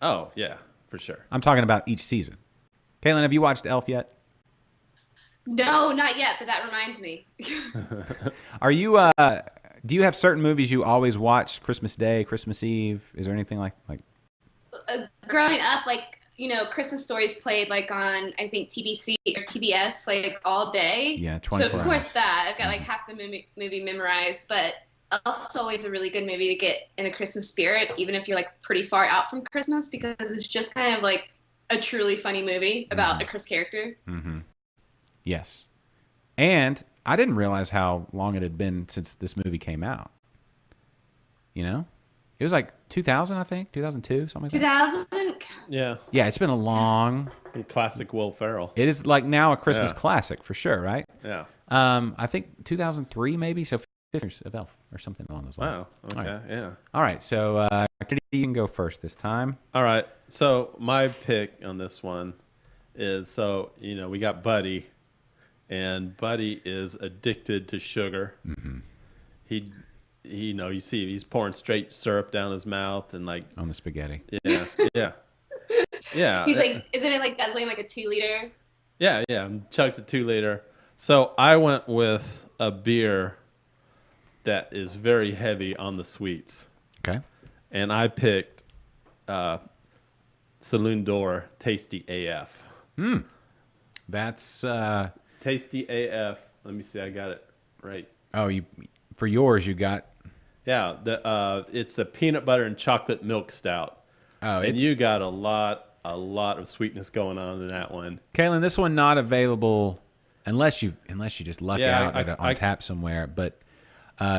Oh yeah, for sure. I'm talking about each season. Caitlin, have you watched Elf yet? No, not yet, but that reminds me. Are you? Do you have certain movies you always watch? Christmas Day, Christmas Eve? Is there anything like? Growing up, Christmas Stories played on I think TBC or TBS all day. Yeah, 24 So of course hours. that I've got half the movie memorized, but Elf's always a really good movie to get in the Christmas spirit, even if you're pretty far out from Christmas, because it's just kind of a truly funny movie about a Chris character. Mm-hmm. Yes, and I didn't realize how long it had been since this movie came out. You know, it was 2000, I think, 2002, something like that. 2000. Yeah. Yeah, it's been a long. Classic Will Ferrell. It is now a Christmas classic for sure, right? Yeah. I think 2003 maybe, so 50 years of Elf or something along those lines. Wow. Okay. Yeah. All right, so you can go first this time. All right. So my pick on this one is we got Buddy, and Buddy is addicted to sugar. Mm-hmm. You see he's pouring straight syrup down his mouth and on the spaghetti. Yeah. Yeah. He's isn't it guzzling a 2-liter? Yeah. Chugs a 2-liter. So I went with a beer that is very heavy on the sweets. Okay. And I picked Saloon Door Tasty AF. That's Tasty AF. Let me see. I got it right. you for yours. You got Yeah, it's a peanut butter and chocolate milk stout. And you got a lot of sweetness going on in that one. Caitlin, this one not available unless you just luck out on tap somewhere. But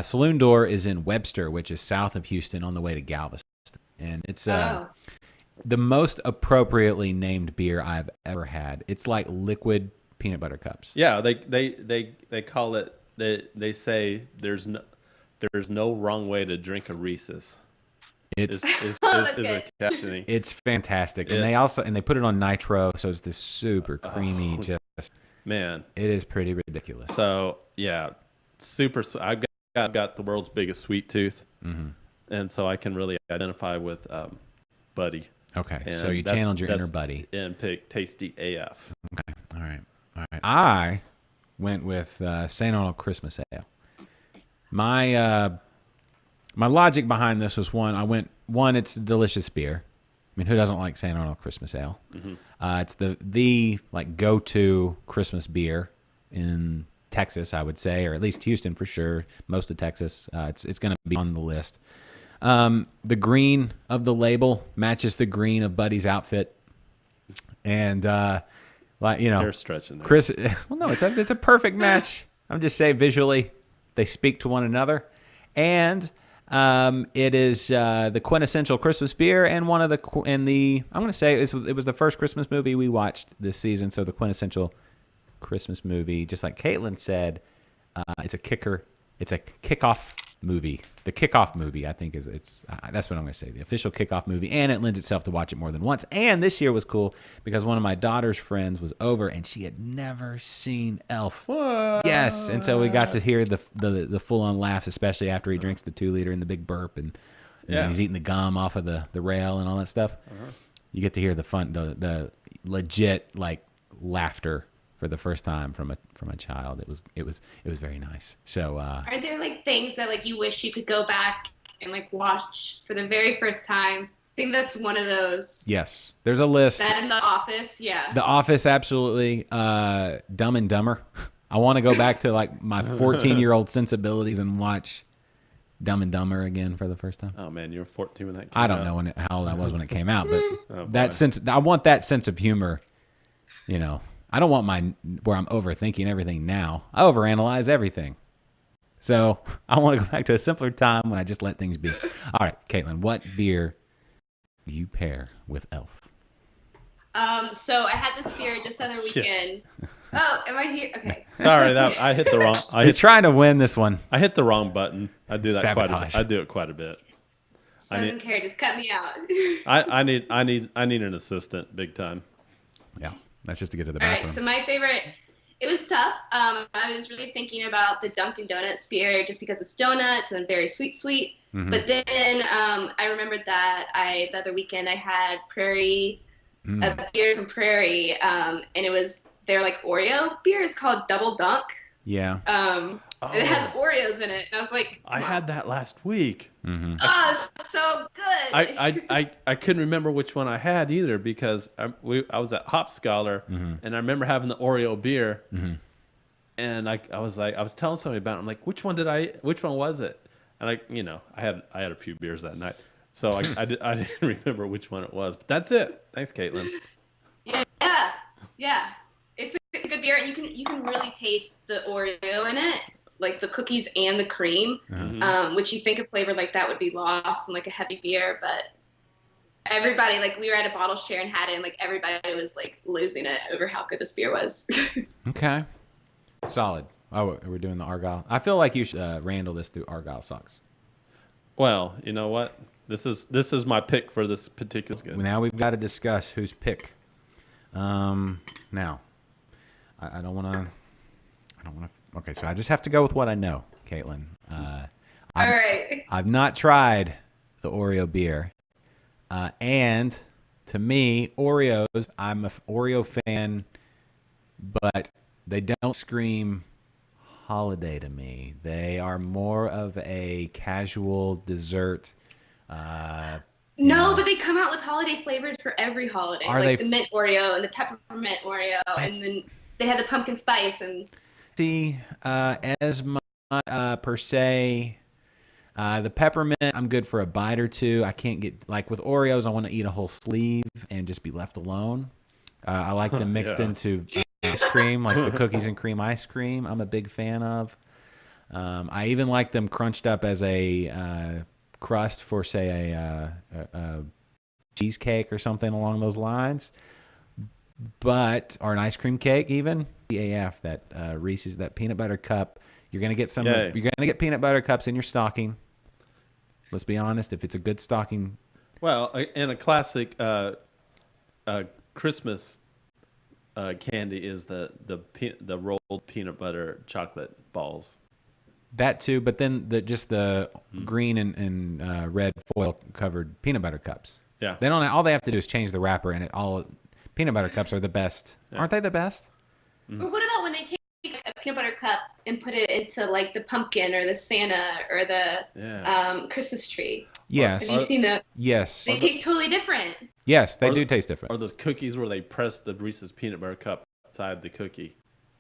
Saloon Door is in Webster, which is south of Houston, on the way to Galveston, and it's the most appropriately named beer I've ever had. It's like liquid peanut butter cups. Yeah, they call it. They say there's no wrong way to drink a Reese's. Is their captioning. It's fantastic, and they put it on nitro, so it's this super creamy. Man, it is pretty ridiculous. So yeah, super. I've got the world's biggest sweet tooth, and so I can really identify with Buddy. Okay, and so you channeled your inner Buddy and picked Tasty AF. Okay, all right. I went with St. Arnold Christmas Ale. My logic behind this was one. It's a delicious beer. I mean, who doesn't like St. Arnold Christmas Ale? It's the like go-to Christmas beer in Texas, I would say, or at least Houston for sure. Most of Texas, it's going to be on the list. The green of the label matches the green of Buddy's outfit, and They're stretching there. Chris. Well, no, it's a perfect match. I'm just saying visually, they speak to one another, and it is the quintessential Christmas beer, and I'm going to say it was the first Christmas movie we watched this season, so the quintessential Christmas movie, just like Caitlin said, it's a kickoff movie. The kickoff movie, I think, that's what I'm going to say. The official kickoff movie, and it lends itself to watch it more than once. And this year was cool because one of my daughter's friends was over, and she had never seen Elf. What? Yes, and so we got to hear the full-on laughs, especially after he drinks the 2-liter and the big burp, and he's eating the gum off of the rail and all that stuff. You get to hear the fun, the legit like laughter for the first time from a child. It was very nice. So are there like things that like you wish you could go back and like watch for the very first time? I think that's one of those. Yes, there's a list. That in The Office, yeah. The Office, absolutely. Dumb and Dumber. I want to go back to like my 14-year-old sensibilities and watch Dumb and Dumber again for the first time. Oh man, you were 14 when that came I don't out. know how old I was when it came out, but Oh, I want that sense of humor. I don't want where I'm overthinking everything now. I overanalyze everything. So I want to go back to a simpler time when I just let things be. All right, Caitlin, what beer do you pair with Elf? So I had this beer just the other weekend. Oh, am I here? Okay. Sorry, I hit the wrong. He's trying to win this one. I hit the wrong button. I do that Sabotage. I do it quite a bit. Doesn't care. Just cut me out. I need an assistant, big time. Yeah, that's just to get to the All bathroom. right. So my favorite. It was tough. I was really thinking about the Dunkin' Donuts beer just because it's donuts and very sweet. Mm-hmm. But then I remembered that the other weekend I had Prairie, a beer from Prairie, and they're like Oreo beer. It's called Double Dunk. Yeah. It has Oreos in it, and I was like, I had that last week. Mm-hmm. oh, it's so good. I couldn't remember which one I had either because I was at Hop Scholar and I remember having the Oreo beer, and I was telling somebody about it. I'm like, which one was it? And I had a few beers that night, so I didn't remember which one it was. But that's it. Thanks, Caitlin. Yeah. It's a good beer, and you can really taste the Oreo in it, like the cookies and the cream, which you think a flavor like that would be lost in like a heavy beer, but everybody, like we were at a bottle share and had it, and like everybody was like losing it over how good this beer was. Okay. Solid. Oh, we're doing the Argyle. I feel like you should Randall this through Argyle socks. Well, you know what? This is my pick for this particular. Now we've got to discuss whose pick. Now, I don't want to. Okay, so I just have to go with what I know, Caitlin. All right. I've not tried the Oreo beer, and to me, Oreos. I'm an Oreo fan, but they don't scream holiday to me. They are more of a casual dessert, No, but they come out with holiday flavors for every holiday. Are like they the mint Oreo and the peppermint Oreo, and then they had the pumpkin spice and. See, as my per se, the peppermint, I'm good for a bite or two. I can't get, like with Oreos, I want to eat a whole sleeve and just be left alone. I like them mixed into ice cream, like the cookies and cream ice cream. I'm a big fan of. I even like them crunched up as a crust for, say, a cheesecake or something along those lines. Or an ice cream cake even. AF, that Reese's, that peanut butter cup. You're gonna get some. You're gonna get peanut butter cups in your stocking. Let's be honest. If it's a good stocking. Well, and a classic Christmas candy is the rolled peanut butter chocolate balls. That too, but then the green and red foil covered peanut butter cups. Yeah. They don't. All they have to do is change the wrapper, and peanut butter cups are the best. Yeah. Aren't they the best? Or what about when they take a peanut butter cup and put it into like the pumpkin or the Santa or the Christmas tree? Yes. Have you seen that? Yes. They taste totally different. Yes, they do taste different. Or those cookies where they press the Reese's peanut butter cup inside the cookie.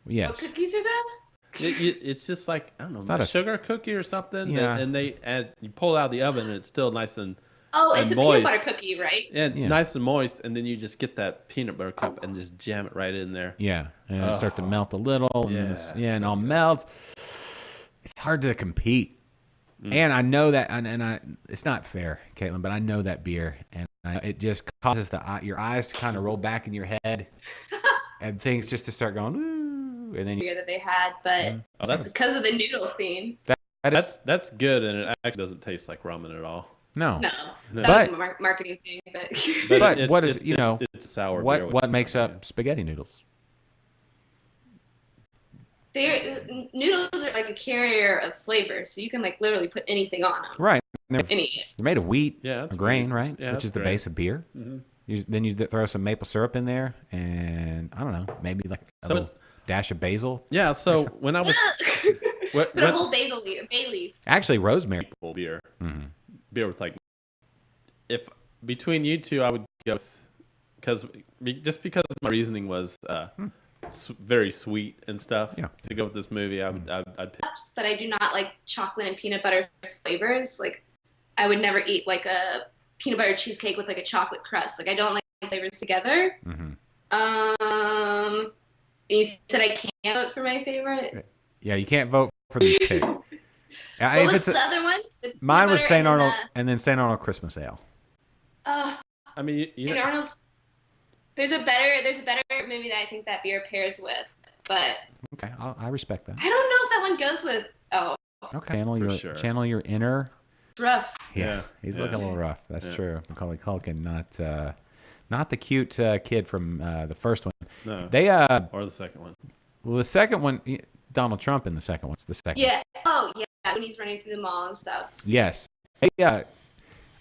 Yes. What cookies are those? It's just like, I don't know, a sugar cookie or something. Yeah. And you pull it out of the oven and it's still nice and it's a moist. peanut butter cookie, right? Yeah, it's nice and moist, and then you just get that peanut butter cup and just jam it right in there. Yeah, and it starts to melt a little, and it all melts. It's hard to compete, and I know that, and it's not fair, Caitlin, but I know that beer, and it just causes your eyes to kind of roll back in your head, and things just to start going, ooh, and then beer that they had, but that's because of the noodle scene. That's good, and it actually doesn't taste like ramen at all. No, that was a marketing thing. But it's sour. What makes up spaghetti noodles? Noodles are like a carrier of flavor, so you can like literally put anything on them. Right. They're Any. made of wheat, grain, wheat. right? Yeah, which is the grain. base of beer. Mm-hmm. Then you throw some maple syrup in there, and I don't know, maybe like a little dash of basil. Yeah. So when I was put a whole bay leaf. Actually, rosemary beer. Mm-hmm. Beer with like, if between you two, I would go because my reasoning was very sweet and stuff. Yeah. To go with this movie, I'd pick. But I do not like chocolate and peanut butter flavors. Like, I would never eat like a peanut butter cheesecake with like a chocolate crust. Like, I don't like flavors together. Mm-hmm. You said I can't vote for my favorite. Yeah, you can't vote for the pick. What's the other one? Mine was St. Arnold, and then St. Arnold Christmas Ale. I mean, St. Arnold's. There's a better movie that I think that beer pairs with, but. Okay, I respect that. I don't know if that one goes with. Oh. Okay, channel your inner. Rough. Yeah, he's looking a little rough. That's true. Macaulay Culkin, not the cute kid from the first one. No. Or the second one. Well, the second one. Donald Trump in the second one. It's the second. Yeah. Oh, yeah. When he's running through the mall and stuff. Yes. Hey,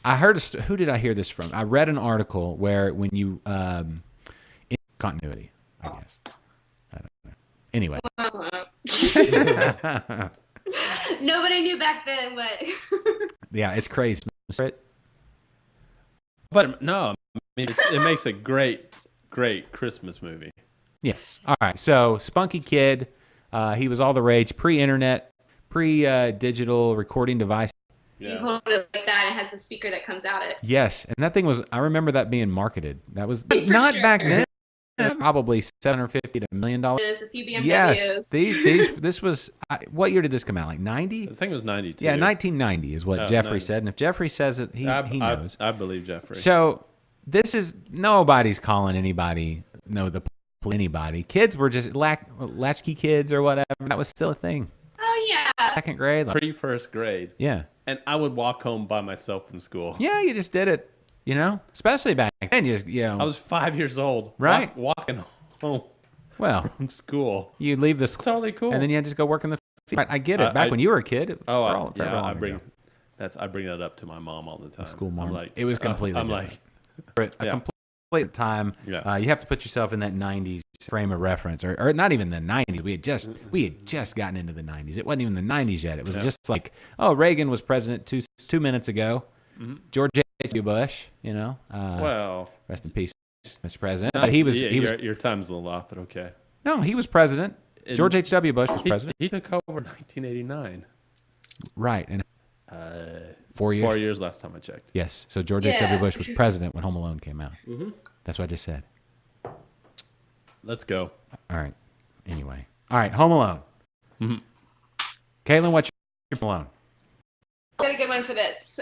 I heard who did I hear this from? I read an article where when you in continuity, I guess. I don't know. Anyway. Nobody knew back then, but. Yeah, it's crazy. But no, I mean, it makes a great Christmas movie. Yes. All right. So Spunky Kid. He was all the rage, pre-internet, pre-digital recording device. Yeah. You hold it like that, and it has the speaker that comes out it. Yes, and that thing was, I remember that being marketed. That was not back then. Probably $750 to $1 million. There's a few BMWs. Yes, this was, what year did this come out? Like 90? I think it was 92. Yeah, 1990 is what Jeffrey 90. said. And if Jeffrey says it, he knows. I believe Jeffrey. So this is, nobody's calling anybody, anybody. Kids were just latchkey kids or whatever. That was still a thing. Oh, yeah. Second grade. Pre-first grade. Yeah. And I would walk home by myself from school. Yeah, you just did it, especially back then. I was 5 years old. Right. Walking home. Well, from school. You leave the school. Totally cool. And then you had to just go work in the field. I get it. Back when you were a kid. I bring that up to my mom all the time. School mom. I'm like, it was completely different. Complete time. Yeah. You have to put yourself in that 90s frame of reference, or not even the 90s. We had just gotten into the 90s. It wasn't even the 90s yet. It was just like, Reagan was president two minutes ago. Mm-hmm. George H.W. Bush, Well, rest in peace, Mr. President. But he was your time's a little off, but okay. no, he was president. George H.W. Bush was president. He took over in 1989. Right, and 4 years. 4 years last time I checked. Yes, so George H.W. Bush was president when Home Alone came out. Mm-hmm. That's what I just said. Let's go. All right. Anyway, all right, Home Alone. Mm-hmm. Caitlin, what's your Home Alone? Got a good one for this.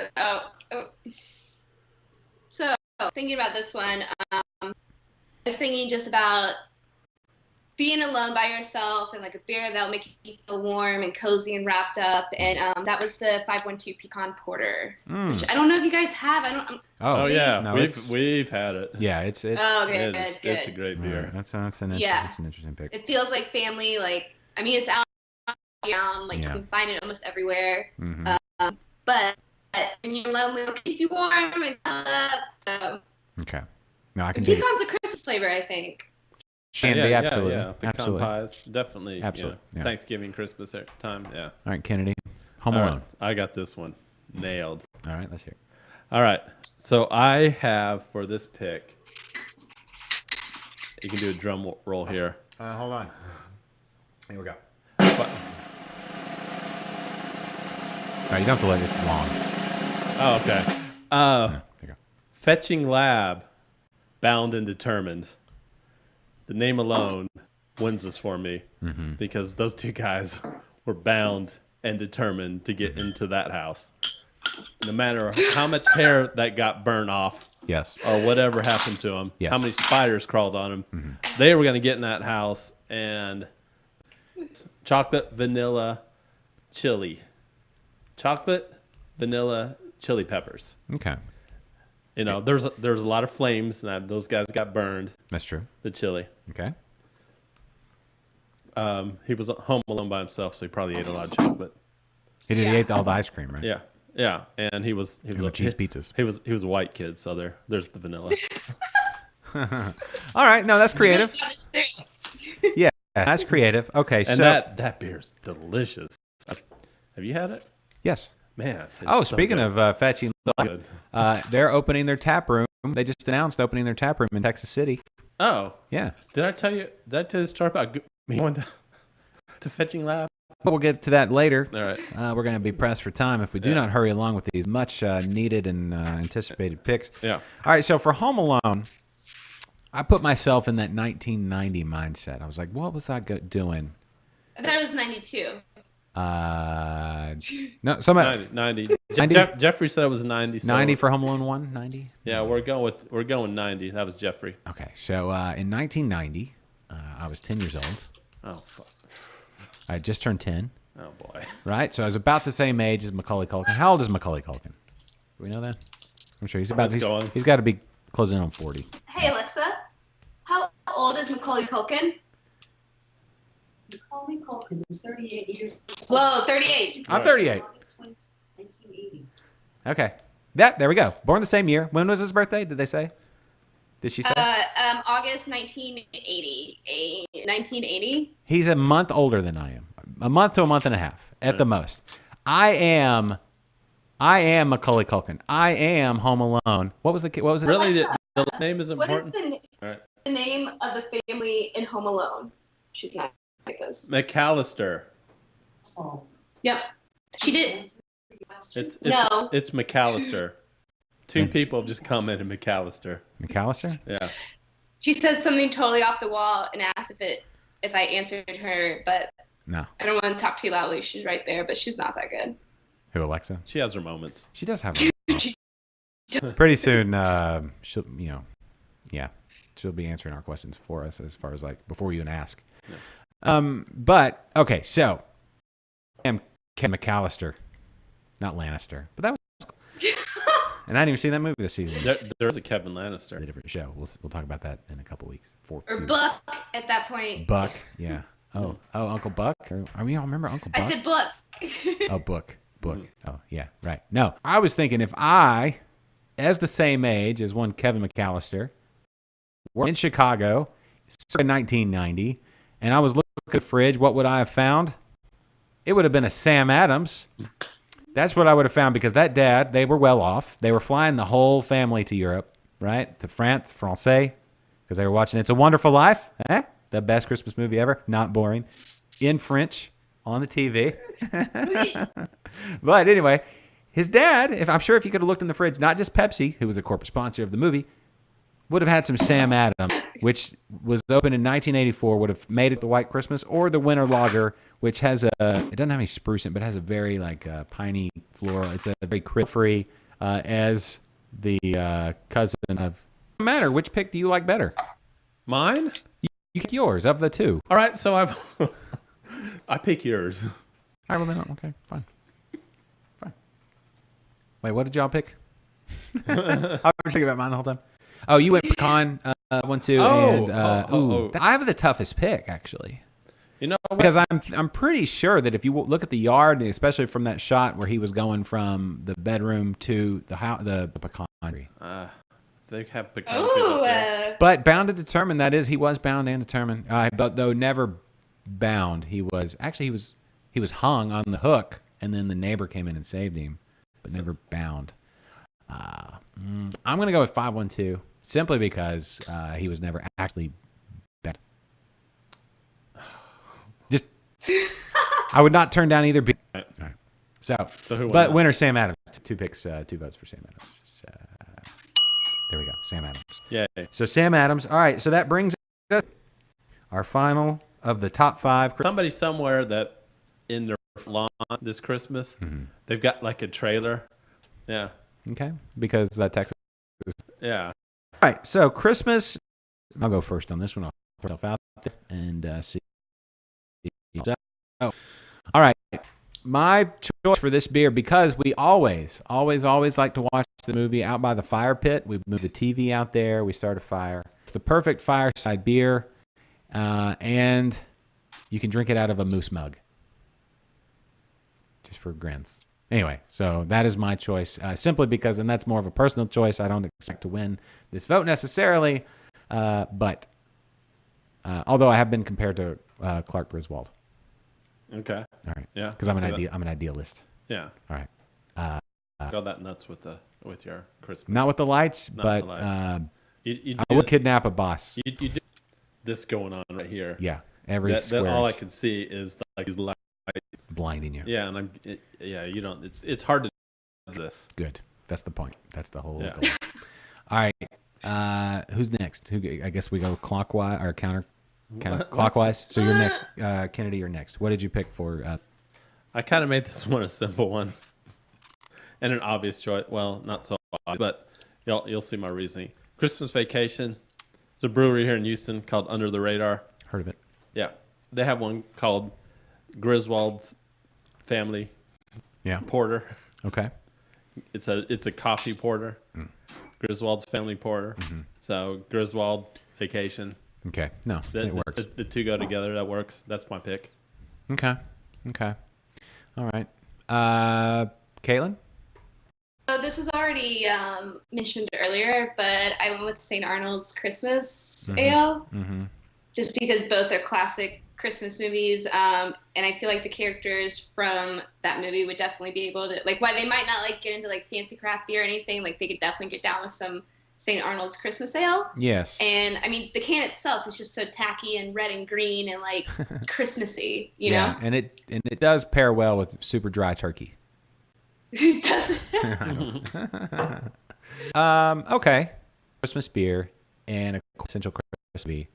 So thinking about this one, I was thinking just about being alone by yourself and like a beer that'll make you feel warm and cozy and wrapped up. And that was the 512 Pecan Porter, which I don't know if you guys have. Oh yeah, no, we've had it. Yeah, it's Oh, good, good. It's a great beer. That's an interesting pick. It feels like family. Like, I mean, it's out around. Like, you can find it almost everywhere. Mm-hmm. But when you're alone, it'll keep you warm and up. So. Okay. No, I can dig it. Pecan's a Christmas flavor, I think. Candy, absolutely. Yeah. Pecan pies, definitely. Absolutely. Yeah. Thanksgiving, Christmas time. Yeah. All right, Kennedy. Home All Alone. right, I got this one nailed. All right, let's hear it. All right. So I have for this pick. You can do a drum roll here. Hold on. Here we go. But, All right, you don't have to let it. It's long. oh, okay. There you go. Fetching Lab, Bound and Determined. The name alone wins this for me because those two guys were bound and determined to get into that house. No matter how much hair that got burned off Yes. or whatever happened to them, Yes. how many spiders crawled on them, they were going to get in that house and chocolate, vanilla, chili. Chocolate, vanilla, chili peppers. Okay. You know, there's a lot of flames and those guys got burned. That's true. The chili. Okay. He was home alone by himself, so he probably ate a lot of chocolate. He ate all the ice cream, right? Yeah, and he was the cheese pizzas. He was a white kid, so there's the vanilla. All right, no, that's creative. Yeah, that's creative. Okay, And so that beer's delicious. Have you had it? yes. Man. Oh, so speaking good. of fetching, So good. they're opening their tap room. They just announced opening their tap room in Texas City. Oh, Yeah, did I tell you the story about me going to Fetching Lab? but we'll get to that later. All right. We're going to be pressed for time if we do not hurry along with these much needed and anticipated picks. Yeah. All right, so for Home Alone, I put myself in that 1990 mindset. I was like, what was I doing? I thought it was 92. No, somebody 90. 90? Jeffrey said it was 90. So 90 for Home Alone 1, 90? Yeah, we're going 90. That was Jeffrey. Okay, so in 1990, I was 10 years old. Oh fuck. I had just turned 10, Oh boy. right? So I was about the same age as Macaulay Culkin. How old is Macaulay Culkin? Do we know that? I'm sure he's about. Let's go on. He's got to be closing in on 40. Hey, Alexa, how old is Macaulay Culkin? Macaulay Culkin is 38 years Whoa, 38. I'm 38. August 20, 1980. Okay, there we go. Born the same year. When was his birthday? Did they say? Did she say? August 1980. 1980. He's a month older than I am. A month to a month and a half at the most. I am Macaulay Culkin. I am Home Alone. What was the? What was it? Really, the name is What important. is All right. the name of the family in Home Alone? She's not like this. McAllister. Oh. Yep. She did. It's No. It's McAllister. Two people have just commented McAllister. McAllister? Yeah. She said something totally off the wall and asked if I answered her, but No. I don't want to talk too loudly. She's right there, but she's not that good. Who, Alexa? She has her moments. She does have. Pretty soon, she'll she'll be answering our questions for us as far as like before you even ask. Yeah. But okay, so I'm Ken McAllister, not Lannister, but that was. And I didn't even see that movie this season. There's a Kevin Lannister. A different show. We'll talk about that in a couple weeks. Or Buck at that point. Buck, yeah. Oh, Uncle Buck. I mean, I remember Uncle Buck. I said Buck. Oh, Book. Oh, yeah, right. No, I was thinking if I, as the same age as one Kevin McAllister, were in Chicago, circa 1990, and I was looking at the fridge, what would I have found? It would have been a Sam Adams That's what I would have found because that dad, they were well off. They were flying the whole family to Europe, right? To France, Francais, because they were watching It's a Wonderful Life. The best Christmas movie ever. Not boring. In French on the TV. But anyway, his dad, I'm sure if you could have looked in the fridge, not just Pepsi, who was a corporate sponsor of the movie, would have had some Sam Adams, which was opened in 1984, would have made it the White Christmas, or the Winter Lager, which has it doesn't have any spruce in it, but has a very piney floral. It's a very free as the cousin of. No matter which pick do you like better? Mine? You pick yours of the two. All right, so I pick yours. All right, well then, okay, fine. Wait, what did y'all pick? I was thinking about mine the whole time. Oh, you went pecan one too, I have the toughest pick actually. You know, because I'm pretty sure that if you look at the yard, especially from that shot where he was going from the bedroom to the pecan tree. They have pecan trees up there. But bound and determined, that is, he was bound and determined. But though never bound, he was hung on the hook, and then the neighbor came in and saved him, but never bound. I'm gonna go with 512 simply because he was never actually bound. Just I would not turn down either. All right. So who won? But winner Sam Adams. 2 picks, 2 votes for Sam Adams. There we go, Sam Adams. Yeah. So Sam Adams. All right. So that brings us our final of the top 5. Somebody somewhere that in their lawn this Christmas, they've got like a trailer. Yeah. Okay. Because Texas. Yeah. All right. So Christmas. I'll go first on this one. I'll throw myself out there and see. All right. My choice for this beer, because we always like to watch the movie out by the fire pit. We move the TV out there. We start a fire. It's the perfect fireside beer, and you can drink it out of a moose mug, just for grins. Anyway, so that is my choice, simply because, and that's more of a personal choice. I don't expect to win this vote necessarily, but although I have been compared to Clark Griswold. Okay. All right. Yeah. Because I'm an idealist. Yeah. All right. Got that nuts with your Christmas. Not with the lights, but I would kidnap a boss. You do this going on right here. Yeah. Every square. That all I can see is like these lights blinding you. Yeah, and you don't. It's hard to do this. Good. That's the point. That's the whole goal. All right. Who's next? I guess we go clockwise or counterclockwise. So you're next. Kennedy, you're next. What did you pick for? I kind of made this one a simple one and an obvious choice. Well, not so obvious, but you'll see my reasoning. Christmas Vacation. It's a brewery here in Houston called Under the Radar. Heard of it? Yeah, they have one called Griswold's Family Porter. Okay. It's a coffee porter. Griswold's Family Porter. Mm-hmm. So Griswold Vacation. Okay. No, it works. The two go together. That works. That's my pick. Okay. All right. Caitlin? So this was already mentioned earlier, but I went with St. Arnold's Christmas Ale, just because both are classic Christmas movies, and I feel like the characters from that movie would definitely be able to, like, while they might not like get into like fancy craft beer or anything, like they could definitely get down with some St. Arnold's Christmas Ale. Yes. And I mean, the can itself is just so tacky and red and green and like Christmassy, you know? And it does pair well with super dry turkey. It does. Okay. Christmas beer and a quintessential Christmas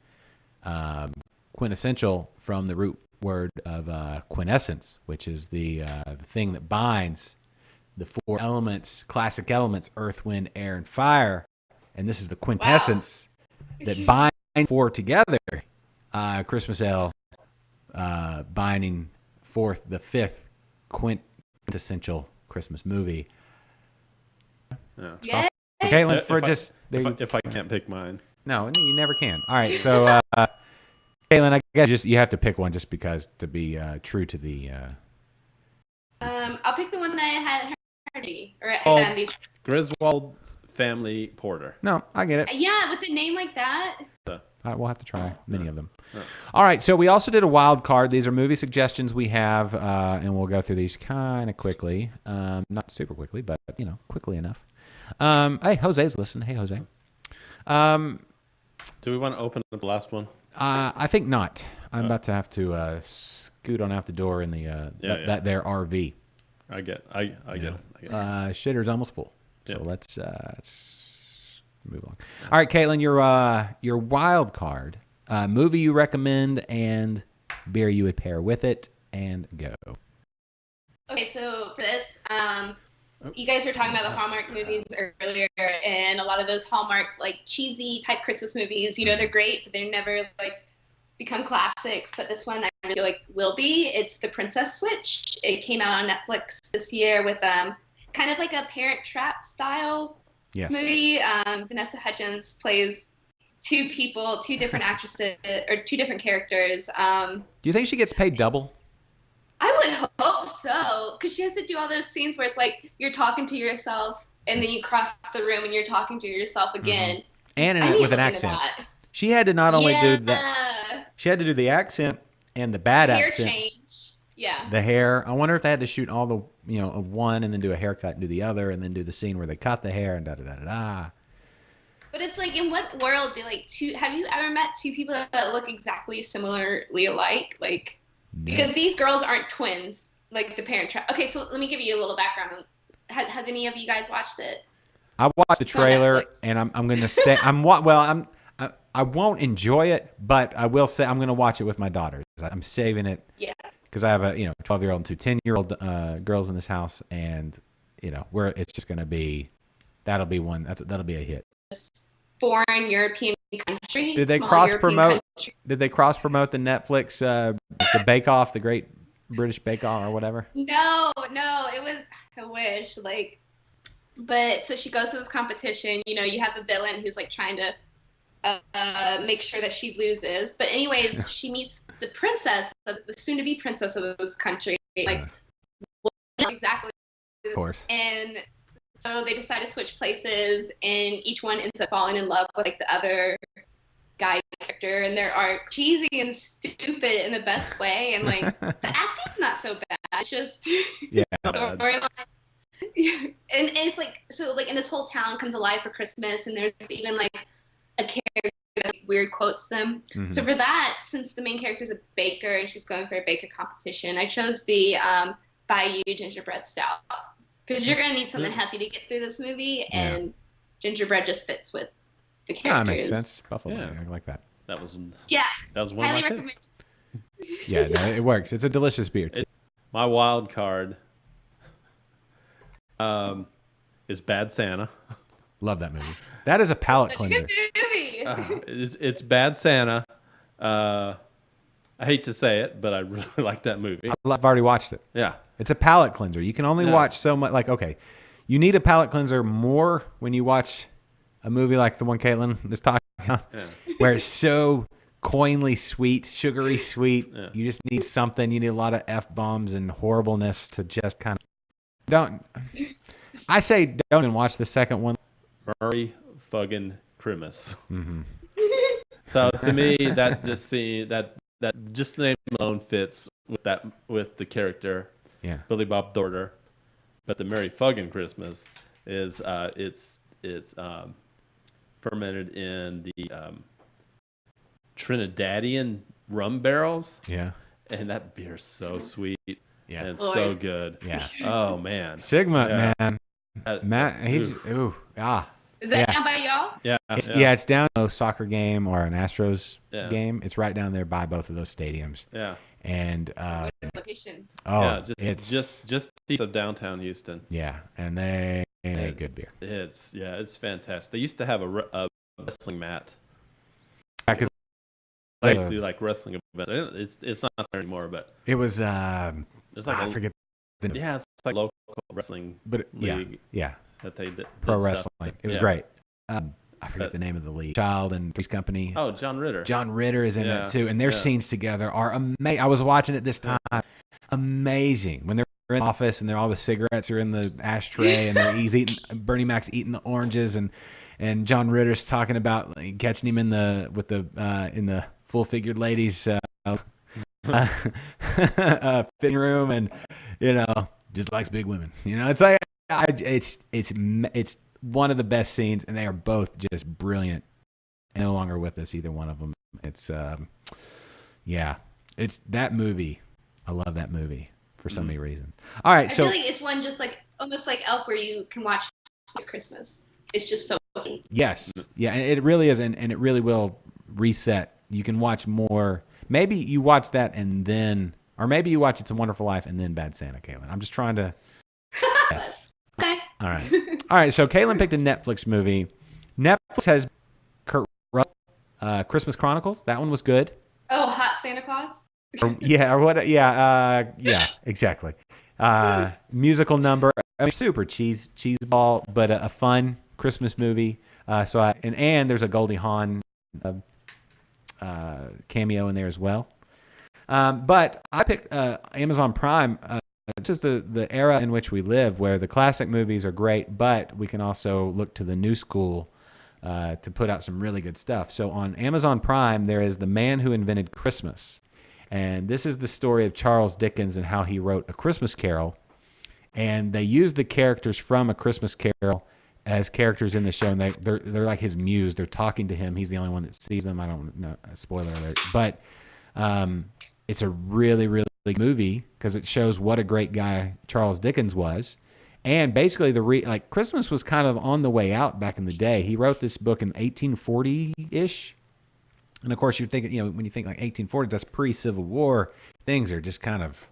beer. Quintessential from the root word of quintessence, which is the thing that binds the 4 elements, classic elements, earth, wind, air, and fire. And this is the quintessence that binds 4 together. Christmas Ale binding forth the 5th quintessential Christmas movie. Yeah. Caitlin, if I can't pick mine. No, you never can. All right, so Caitlin, I guess you have to pick one just because to be true to the. I'll pick the one that had Hardy or Griswold's Family Porter. No, I get it. Yeah, with a name like that. We'll have to try many of them. All right, so we also did a wild card. These are movie suggestions we have, and we'll go through these kind of quickly. Not super quickly, but, quickly enough. Hey, Jose's listening. Hey, Jose. Do we want to open up the last one? I think not. I'm about to have to scoot on out the door in the that their RV. I get it. Shitter's almost full. So Yeah. let's move on. All right, Caitlin, your wild card, movie you recommend and beer you would pair with it, and go. Okay, so for this, you guys were talking about the Hallmark movies earlier, and a lot of those Hallmark, like, cheesy type Christmas movies, they're great, but they never, like, become classics. But this one I really like will be. It's The Princess Switch. It came out on Netflix this year with kind of like a Parent Trap style movie. Vanessa Hudgens plays two different actresses, or two different characters. Do you think she gets paid double? I would hope so, because she has to do all those scenes where it's like you're talking to yourself, and then you cross the room and you're talking to yourself again. And with an accent. She had to not only do that. She had to do the accent and the bad accent. Hair change. Yeah. The hair. I wonder if they had to shoot all the of one and then do a haircut and do the other and then do the scene where they cut the hair and da da da da da. But it's like, in what world do have you ever met two people that look exactly similarly alike? Like, because these girls aren't twins, like the Parent Trap. Okay, so let me give you a little background. Has any of you guys watched it? I watched the trailer, and I'm going to say I won't enjoy it, but I will say I'm going to watch it with my daughters. I'm saving it. Yeah. Because I have a 12-year-old and two 10-year-old girls in this house, and it's just going to be that'll be a hit. Foreign European country. Did they cross promote? Did they cross promote the Netflix the Bake Off, the Great British Bake Off or whatever? No, it was. I wish but so she goes to this competition. You have the villain who's like trying to make sure that she loses. But anyways, she meets the princess, the soon-to-be princess of this country. Like, exactly. Of course. And so they decide to switch places, and each one ends up falling in love with, like, the other guy character. And they are cheesy and stupid in the best way. And, like, the acting's not so bad. It's just storyline. And it's like, so, like, and this whole town comes alive for Christmas, and there's even, like, a character that weird quotes them. Mm-hmm. So for that, since the main character is a baker and she's going for a baker competition, I chose the Bayou Gingerbread Stout, because you're going to need something heavy to get through this movie, and gingerbread just fits with the characters. That makes sense. Buffalo, I like that. That was one highly of my recommend. picks. Yeah, no, it works. It's a delicious beer too. My wild card is Bad Santa. Love that movie. That is a palate cleanser. It's Bad Santa. I hate to say it, but I really like that movie. I've already watched it. Yeah. It's a palate cleanser. You can only watch so much. Like, okay, you need a palate cleanser more when you watch a movie like the one Caitlin is talking about, where it's so coinly sweet, sugary sweet. Yeah. You just need something. You need a lot of F-bombs and horribleness to just kind of... I say don't and watch the second one. Murray fucking Christmas. Mm-hmm. So to me, that just just the name alone fits with the character, Billy Bob Thornton. But the Merry Fuggin' Christmas is it's fermented in the Trinidadian rum barrels. Yeah, and that beer's so sweet. Yeah, and it's so good. Yeah. Oh man, Sigma man. Matt, he's Is that down by y'all? Yeah, it's down a soccer game or an Astros game. It's right down there by both of those stadiums. Yeah, and location. It's just east of downtown Houston. Yeah, and they make good beer. It's fantastic. They used to have a wrestling mat. Because I used to do like wrestling events. It's not there anymore, but it was. There's like I forget. It's like local wrestling, league. Yeah. That they did pro wrestling. It was great. I forget the name of the league. Child and Three's Company. Oh, John Ritter. John Ritter is in it too, and their scenes together are amazing. I was watching it this time. Amazing when they're in the office and all the cigarettes are in the ashtray, and Bernie Mac's eating the oranges, and and John Ritter's talking about like, catching him in the full figured ladies fitting room, and just likes big women. It's like it's one of the best scenes, and they are both just brilliant. No longer with us, either one of them. It's it's that movie. I love that movie for so many reasons. All right, I so feel like it's one just like almost like Elf, where you can watch Christmas. It's just so funny. yes, yeah, and it really is, and it really will reset. You can watch more. Maybe you watch that and then, or maybe you watch It's a Wonderful Life and then Bad Santa, Caitlin. I'm just trying to. Yes. Okay. All right. So Caitlin picked a Netflix movie. Netflix has Kurt Russell, Christmas Chronicles. That one was good. Oh, Hot Santa Claus. Yeah, exactly. Musical number. I mean, super cheese ball, but a fun Christmas movie. And there's a Goldie Hawn cameo in there as well. But I picked Amazon Prime. This is the era in which we live, where the classic movies are great, but we can also look to the new school to put out some really good stuff. So on Amazon Prime, there is The Man Who Invented Christmas. And this is the story of Charles Dickens and how he wrote A Christmas Carol. And they used the characters from A Christmas Carol as characters in the show, and they're like his muse. They're talking to him. He's the only one that sees them. I don't know, spoiler alert. But it's a really, really big movie because it shows what a great guy Charles Dickens was. And basically, Christmas was kind of on the way out back in the day. He wrote this book in 1840-ish. And of course, you're thinking, when you think like 1840s, that's pre-Civil War. Things are just kind of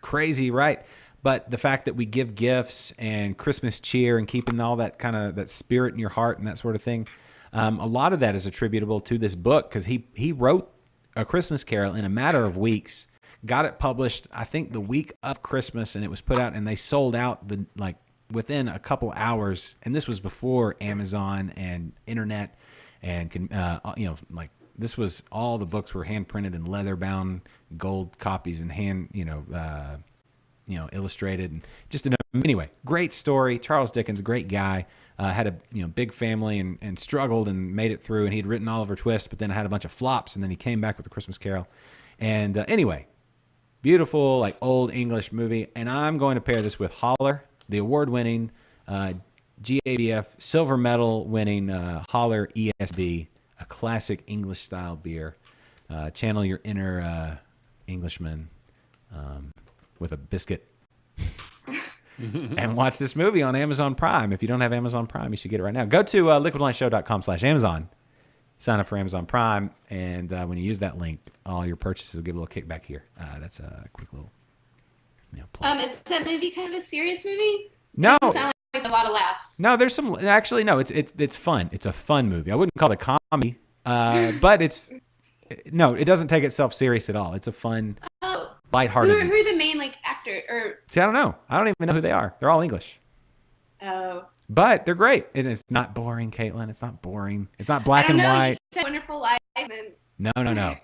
crazy, right? But the fact that we give gifts and Christmas cheer and keeping all that kind of that spirit in your heart and that sort of thing, a lot of that is attributable to this book because he wrote A Christmas Carol in a matter of weeks, got it published, I think the week of Christmas, and it was put out, and they sold out within a couple hours. And this was before Amazon and internet, and this was all the books were hand printed in leather bound gold copies and hand illustrated, and just anyway, great story. Charles Dickens, a great guy, had a big family and struggled and made it through. And he'd written Oliver Twist, but then had a bunch of flops, and then he came back with A Christmas Carol. And anyway, beautiful like old English movie. And I'm going to pair this with Holler, the award-winning GABF silver medal winning Holler ESB, a classic English style beer. Channel your inner Englishman. With a biscuit and watch this movie on Amazon Prime. If you don't have Amazon Prime, you should get it right now. Go to liquidlunchshow.com/Amazon. Sign up for Amazon Prime, and when you use that link, all your purchases will get a little kickback here. That's a quick little plug. Is that movie kind of a serious movie? No. It doesn't sound like a lot of laughs. No, there's some. Actually, no. It's fun. It's a fun movie. I wouldn't call it a comedy, but it doesn't take itself serious at all. It's a fun, lighthearted. Who are the main actor? See, I don't know. I don't even know who they are. They're all English. Oh. But they're great. It's not boring, Caitlin. It's not boring. It's not black and white. You said Wonderful Life. No.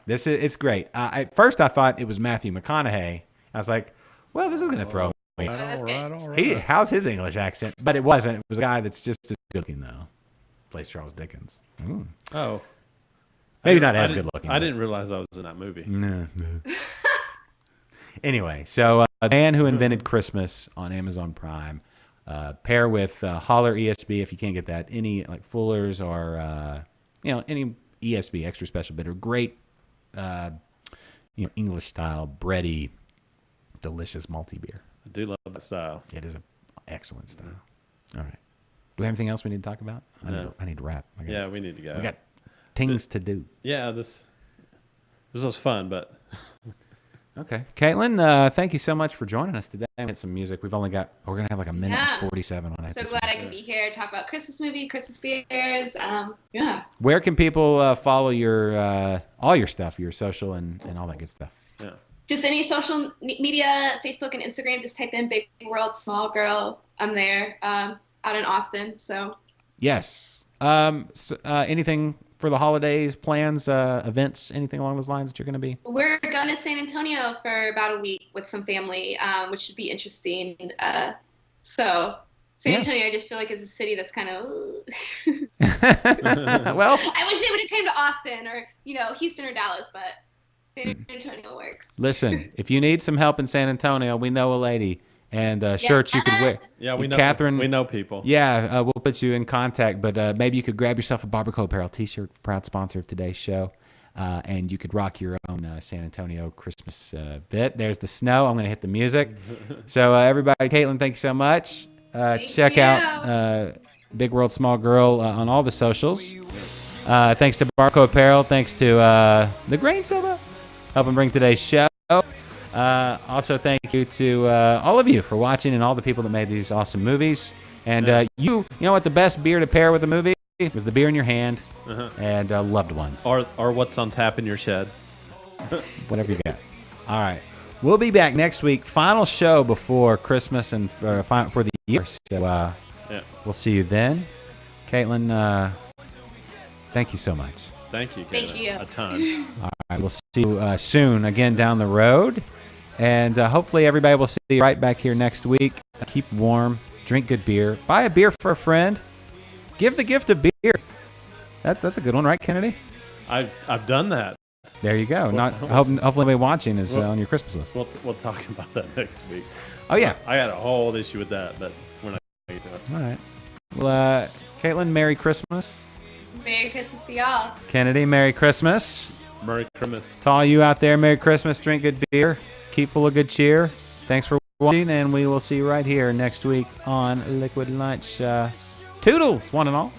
It's great. At first, I thought it was Matthew McConaughey. I was like, well, this is going to throw me. All right. How's his English accent? But it wasn't. It was a guy that's just as good looking, though. Plays Charles Dickens. Mm. Oh. Maybe not as good looking. I didn't realize I was in that movie. No. Anyway, so The Man Who Invented Christmas on Amazon Prime. Pair with Holler ESB if you can't get that. Any Fuller's or any ESB extra special bitter. Great, English style bready, delicious malty beer. I do love that style. It is an excellent style. All right. Do we have anything else we need to talk about? I need to wrap. We need to go. We got things to do. Yeah, this was fun, but. Okay. Caitlin, thank you so much for joining us today. We had some music. We're going to have a minute and 47 on it. So glad I could be here, talk about Christmas movie, Christmas beers. Where can people follow your all your stuff, your social and all that good stuff? Yeah. Just any social media, Facebook and Instagram, just type in Big World Small Girl. I'm there, out in Austin. So. Yes. Anything for the holidays, plans, events, anything along those lines that you're going to be? We're going to San Antonio for about a week with some family, which should be interesting. So San Yeah. Antonio, I just feel like is a city that's kind of. Well, I wish they would have came to Austin or Houston or Dallas, but San Antonio works. listen, if you need some help in San Antonio, we know a lady and shirts you could wear. Yes. Yeah, we know. Catherine, we know people. Yeah, we'll put you in contact, but maybe you could grab yourself a Barbacoa Apparel t-shirt, proud sponsor of today's show, and you could rock your own San Antonio Christmas bit. There's the snow. I'm going to hit the music. So everybody, Caitlin, thank you so much. Check you. out Big World Small Girl on all the socials. Thanks to Barbacoa Apparel. Thanks to the Grain Soda, helping bring today's show. Also, thank you to all of you for watching and all the people that made these awesome movies. And you know what the best beer to pair with a movie was? The beer in your hand and loved ones. Or what's on tap in your shed. Whatever you got. All right. We'll be back next week. Final show before Christmas and for the year. So we'll see you then. Caitlin, thank you so much. Thank you, Thank Kevin. you. A ton. All right, we'll see you soon again down the road. And hopefully everybody will see you right back here next week. Keep warm, drink good beer, buy a beer for a friend, give the gift of beer. That's a good one, right, Kennedy? I've done that. There you go. We'll Hopefully everybody watching is on your Christmas list. We'll talk about that next week. Oh, yeah. I got a whole issue with that, but we're not going to get to it. All right. Well, Caitlin, Merry Christmas. Merry Christmas to y'all. Kennedy, Merry Christmas. Merry Christmas. To all you out there, Merry Christmas. Drink good beer. Keep full of good cheer. Thanks for watching, and we will see you right here next week on Liquid Lunch. Toodles, one and all.